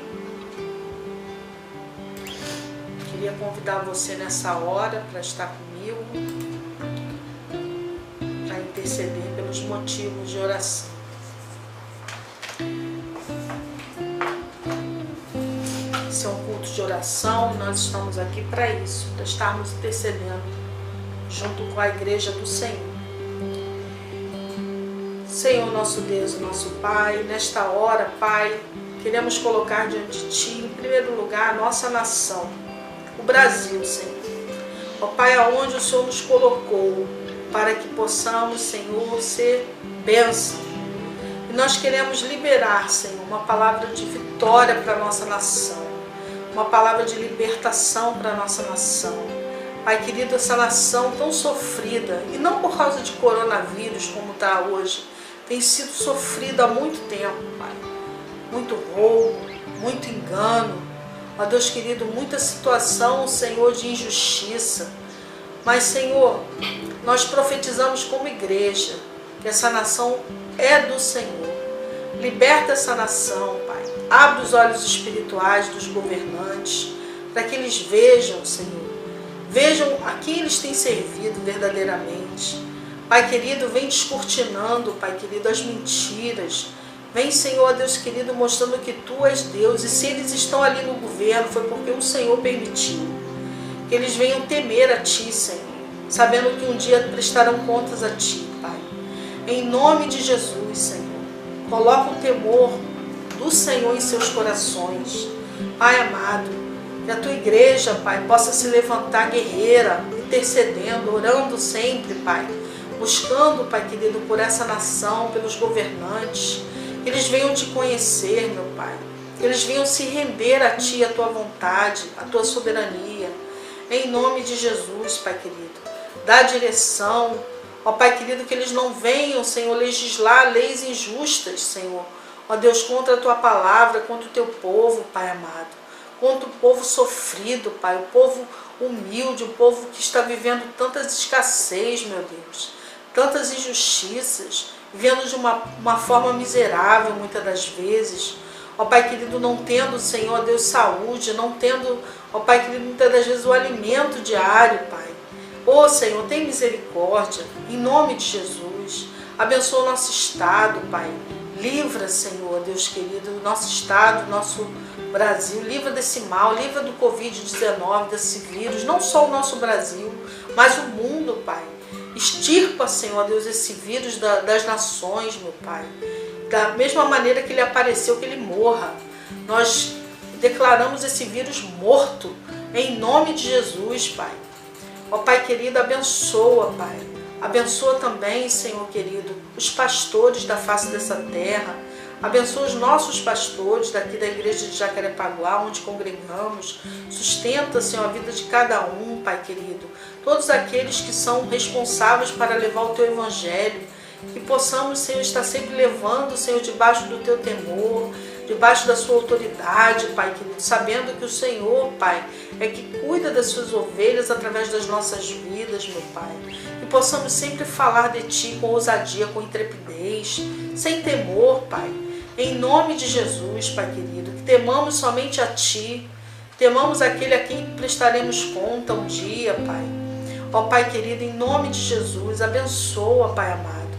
Queria convidar você nessa hora para estar comigo, para interceder pelos motivos de oração. Esse é um culto de oração e nós estamos aqui para isso, para estarmos intercedendo junto com a igreja do Senhor. Senhor, nosso Deus e nosso Pai, nesta hora, Pai, queremos colocar diante de Ti, em primeiro lugar, a nossa nação, o Brasil, Senhor. Ó Pai, aonde o Senhor nos colocou, para que possamos, Senhor, ser bênção. E nós queremos liberar, Senhor, uma palavra de vitória para a nossa nação, uma palavra de libertação para a nossa nação. Pai querido, essa nação tão sofrida, e não por causa de coronavírus como está hoje, tem sido sofrida há muito tempo, Pai. Muito roubo, muito engano, ó Deus querido, muita situação, Senhor, de injustiça. Mas, Senhor, nós profetizamos como igreja que essa nação é do Senhor. Liberta essa nação, Pai. Abre os olhos espirituais dos governantes para que eles vejam, Senhor, vejam a quem eles têm servido verdadeiramente. Pai querido, vem descortinando, Pai querido, as mentiras. Vem, Senhor, Deus querido, mostrando que Tu és Deus. E se eles estão ali no governo, foi porque o Senhor permitiu. Que eles venham temer a Ti, Senhor, sabendo que um dia prestarão contas a Ti, Pai. Em nome de Jesus, Senhor, coloca o temor do Senhor em seus corações. Pai amado, que a Tua igreja, Pai, possa se levantar guerreira, intercedendo, orando sempre, Pai, buscando, Pai querido, por essa nação, pelos governantes, que eles venham Te conhecer, meu Pai, que eles venham se render a Ti, a Tua vontade, a Tua soberania, em nome de Jesus, Pai querido. Dá direção, ó Pai querido, que eles não venham, Senhor, legislar leis injustas, Senhor, ó Deus, contra a Tua palavra, contra o Teu povo, Pai amado, contra o povo sofrido, Pai, o povo humilde, o povo que está vivendo tantas escassez, meu Deus, tantas injustiças, vivendo de uma forma miserável muitas das vezes, ó Pai querido, não tendo, Senhor, Deus, saúde, não tendo, ó Pai querido, muitas das vezes o alimento diário, Pai. Ó Senhor, tem misericórdia, em nome de Jesus, abençoa o nosso estado, Pai, livra, Senhor, Deus querido, o nosso estado, o nosso Brasil, livra desse mal, livra do Covid-19, desse vírus, não só o nosso Brasil, mas o mundo, Pai. Extirpa, Senhor Deus, esse vírus das nações, meu Pai. Da mesma maneira que ele apareceu, que ele morra. Nós declaramos esse vírus morto, em nome de Jesus, Pai. Ó Pai querido, abençoa, Pai. Abençoa também, Senhor querido, os pastores da face dessa terra. Abençoa os nossos pastores daqui da igreja de Jacarepaguá, onde congregamos. Sustenta, Senhor, a vida de cada um, Pai querido. Todos aqueles que são responsáveis para levar o Teu Evangelho. Que possamos, Senhor, estar sempre levando, Senhor, debaixo do Teu temor, debaixo da Sua autoridade, Pai querido. Sabendo que o Senhor, Pai, é que cuida das Suas ovelhas através das nossas vidas, meu Pai. Que possamos sempre falar de Ti com ousadia, com intrepidez, sem temor, Pai. Em nome de Jesus, Pai querido, que temamos somente a Ti, temamos aquele a quem prestaremos conta um dia, Pai. Ó Pai querido, em nome de Jesus, abençoa, Pai amado.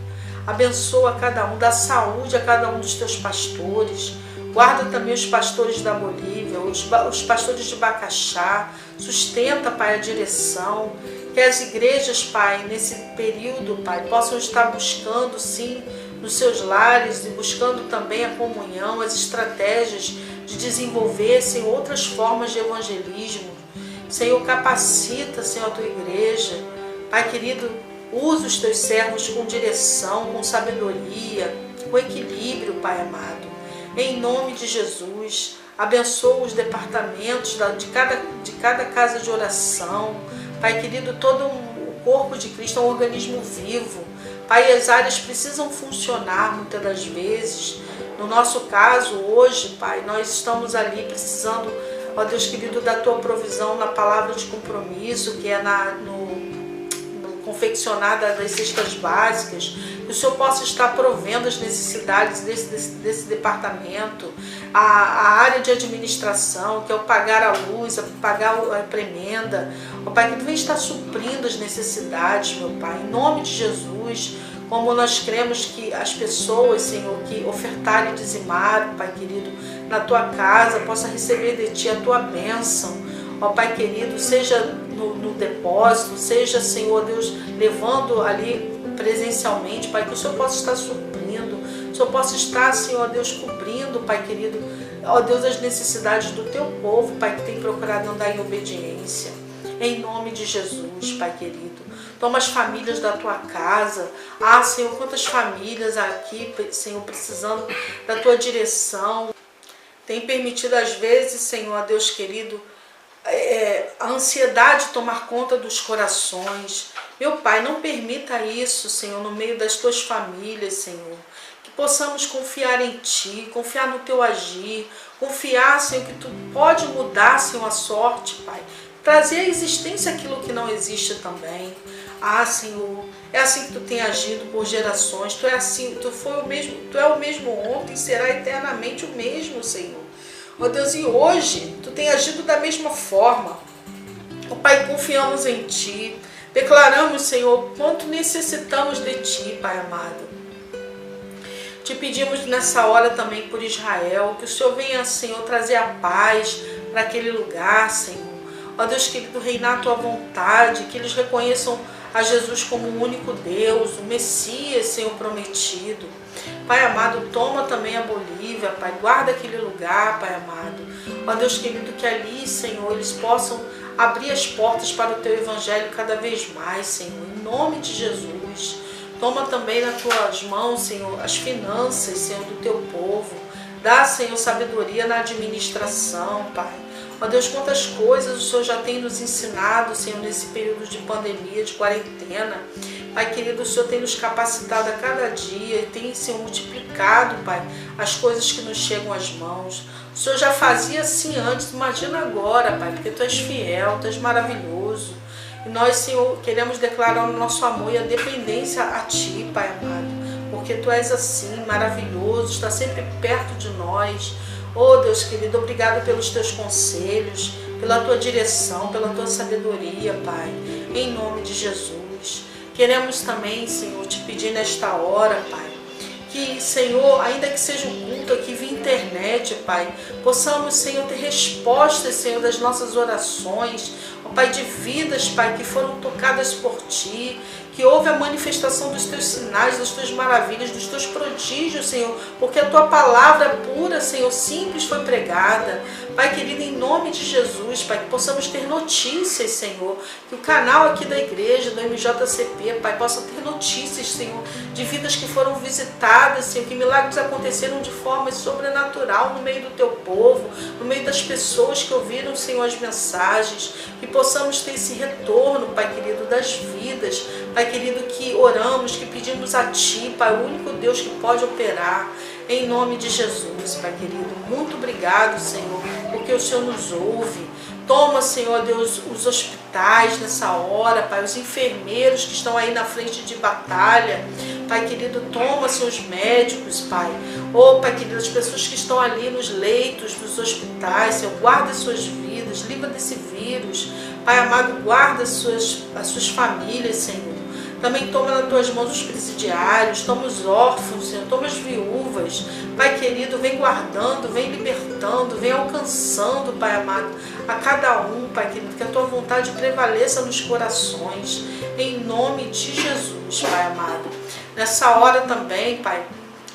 Abençoa cada um, dá saúde a cada um dos Teus pastores. Guarda também os pastores da Bolívia, os pastores de Bacaxá. Sustenta, Pai, a direção. Que as igrejas, Pai, nesse período, Pai, possam estar buscando, sim, nos seus lares e buscando também a comunhão, as estratégias de desenvolverem outras formas de evangelismo. Senhor, capacita, Senhor, a Tua igreja. Pai querido, usa os Teus servos com direção, com sabedoria, com equilíbrio, Pai amado. Em nome de Jesus, abençoa os departamentos de cada casa de oração. Pai querido, todo o corpo de Cristo é um organismo vivo. Pai, as áreas precisam funcionar muitas das vezes. No nosso caso, hoje, Pai, nós estamos ali precisando, ó Deus querido, da Tua provisão na palavra de compromisso, que é no confeccionar das cestas básicas, que o Senhor possa estar provendo as necessidades desse departamento, a área de administração, que é o pagar a luz, pagar a premenda. O Pai que vem estar suprindo as necessidades, meu Pai, em nome de Jesus, como nós cremos que as pessoas, Senhor, que ofertarem e dizimarem, Pai querido, na Tua casa, possam receber de Ti a Tua bênção. Ó Pai querido, seja no depósito, seja, Senhor Deus, levando ali presencialmente, Pai, que o Senhor possa estar suprindo, o Senhor possa estar, Senhor Deus, cobrindo, Pai querido, ó Deus, as necessidades do Teu povo, Pai, que tem procurado andar em obediência. Em nome de Jesus, Pai querido. Toma as famílias da Tua casa. Ah, Senhor, quantas famílias aqui, Senhor, precisando da Tua direção. Tem permitido às vezes, Senhor, Deus querido, a ansiedade tomar conta dos corações. Meu Pai, não permita isso, Senhor, no meio das Tuas famílias, Senhor. Que possamos confiar em Ti, confiar no Teu agir, confiar, Senhor, que Tu pode mudar, Senhor, a sorte, Pai. Trazer à existência aquilo que não existe também. Ah, Senhor, é assim que Tu tem agido por gerações. Tu é assim, Tu é o mesmo ontem e será eternamente o mesmo, Senhor. Ó Deus, e hoje Tu tem agido da mesma forma. Ó Pai, confiamos em Ti. Declaramos, Senhor, quanto necessitamos de Ti, Pai amado. Te pedimos nessa hora também por Israel, que o Senhor venha, Senhor, trazer a paz para aquele lugar, Senhor. Ó Deus querido, reinar a Tua vontade, que eles reconheçam a Jesus como o único Deus, o Messias, Senhor, prometido. Pai amado, toma também a Bolívia, Pai, guarda aquele lugar, Pai amado. Ó Deus querido, que ali, Senhor, eles possam abrir as portas para o Teu Evangelho cada vez mais, Senhor, em nome de Jesus. Toma também nas Tuas mãos, Senhor, as finanças, Senhor, do Teu povo. Dá, Senhor, sabedoria na administração, Pai. Ó Deus, quantas coisas o Senhor já tem nos ensinado, Senhor, nesse período de pandemia, de quarentena. Pai querido, o Senhor tem nos capacitado a cada dia e tem, Senhor, multiplicado, Pai, as coisas que nos chegam às mãos. O Senhor já fazia assim antes, imagina agora, Pai, porque Tu és fiel, Tu és maravilhoso. E nós, Senhor, queremos declarar o nosso amor e a dependência a Ti, Pai amado, porque Tu és assim, maravilhoso, está sempre perto de nós. Oh Deus querido, obrigado pelos Teus conselhos, pela Tua direção, pela Tua sabedoria, Pai, em nome de Jesus. Queremos também, Senhor, Te pedir nesta hora, Pai, que, Senhor, ainda que seja um culto aqui via internet, Pai, possamos, Senhor, ter respostas, Senhor, das nossas orações, ó Pai, de vidas, Pai, que foram tocadas por Ti, que houve a manifestação dos Teus sinais, das Tuas maravilhas, dos Teus prodígios, Senhor, porque a Tua palavra pura, Senhor, simples foi pregada. Pai querido, em nome de Jesus, Pai, que possamos ter notícias, Senhor, que o canal aqui da igreja, do MJCP, Pai, possa ter notícias, Senhor, de vidas que foram visitadas, Senhor, que milagres aconteceram de forma sobrenatural no meio do Teu povo, no meio das pessoas que ouviram, Senhor, as mensagens, que possamos ter esse retorno, Pai querido, das vidas, Pai querido, que oramos, que pedimos a Ti, Pai, o único Deus que pode operar, em nome de Jesus, Pai querido. Muito obrigado, Senhor, porque o Senhor nos ouve. Toma, Senhor Deus, os hospitais nessa hora, Pai, os enfermeiros que estão aí na frente de batalha. Pai querido, toma, Senhor, os médicos, Pai. Oh, Pai querido, as pessoas que estão ali nos leitos dos hospitais, Senhor, guarda as suas vidas, livra desse vírus. Pai amado, guarda as suas famílias, Senhor. Também toma nas Tuas mãos os presidiários, toma os órfãos, Senhor, toma as viúvas. Pai querido, vem guardando, vem libertando, vem alcançando, Pai amado, a cada um, Pai querido, que a Tua vontade prevaleça nos corações, em nome de Jesus, Pai amado. Nessa hora também, Pai,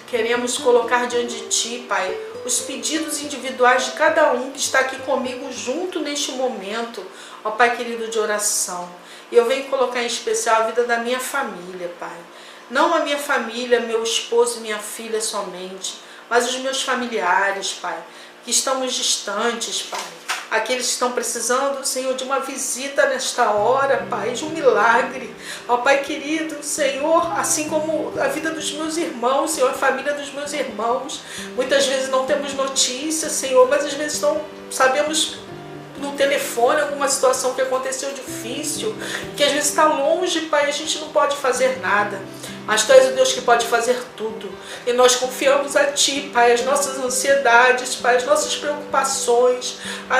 queremos colocar diante de Ti, Pai, os pedidos individuais de cada um que está aqui comigo junto neste momento, ó Pai querido, de oração. E eu venho colocar em especial a vida da minha família, Pai. Não a minha família, meu esposo e minha filha somente, mas os meus familiares, Pai, que estamos distantes, Pai. Aqueles que estão precisando, Senhor, de uma visita nesta hora, Pai, de um milagre. Ó Pai querido, Senhor, assim como a vida dos meus irmãos, Senhor, a família dos meus irmãos. Muitas vezes não temos notícias, Senhor, mas às vezes não sabemos no telefone alguma situação que aconteceu difícil, que às vezes está longe, Pai, a gente não pode fazer nada. Mas Tu és o Deus que pode fazer tudo. E nós confiamos a Ti, Pai, as nossas ansiedades, Pai, as nossas preocupações,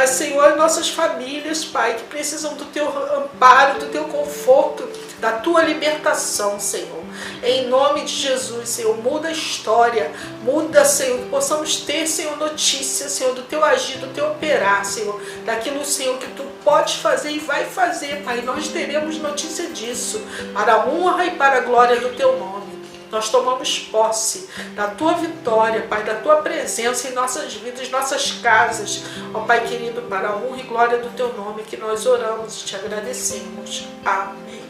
Senhor, as nossas famílias, Pai, que precisam do Teu amparo, do Teu conforto, da Tua libertação, Senhor. Em nome de Jesus, Senhor, muda a história, muda, Senhor, que possamos ter, Senhor, notícia, Senhor, do Teu agir, do Teu operar, Senhor, daquilo, Senhor, que Tu podes fazer e vai fazer, Pai. Nós teremos notícia disso, para a honra e para a glória do Teu nome. Nós tomamos posse da Tua vitória, Pai, da Tua presença em nossas vidas, nossas casas. Ó Pai querido, para a honra e glória do Teu nome, que nós oramos e Te agradecemos. Amém.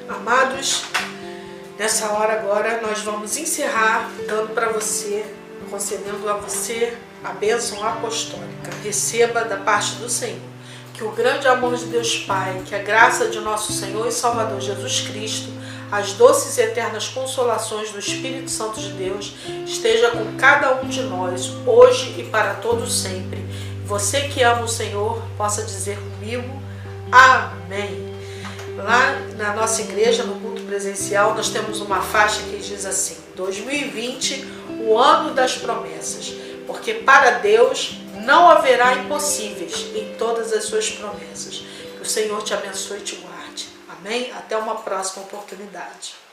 Amados, nessa hora agora nós vamos encerrar dando para você, concedendo a você a bênção apostólica. Receba da parte do Senhor. Que o grande amor de Deus Pai, que a graça de nosso Senhor e Salvador Jesus Cristo, as doces e eternas consolações do Espírito Santo de Deus esteja com cada um de nós, hoje e para todos sempre. Você que ama o Senhor, possa dizer comigo, amém. Lá na nossa igreja, no culto presencial, nós temos uma faixa que diz assim: 2020, o ano das promessas, porque para Deus não haverá impossíveis em todas as suas promessas. Que o Senhor te abençoe e te guarde. Amém? Até uma próxima oportunidade.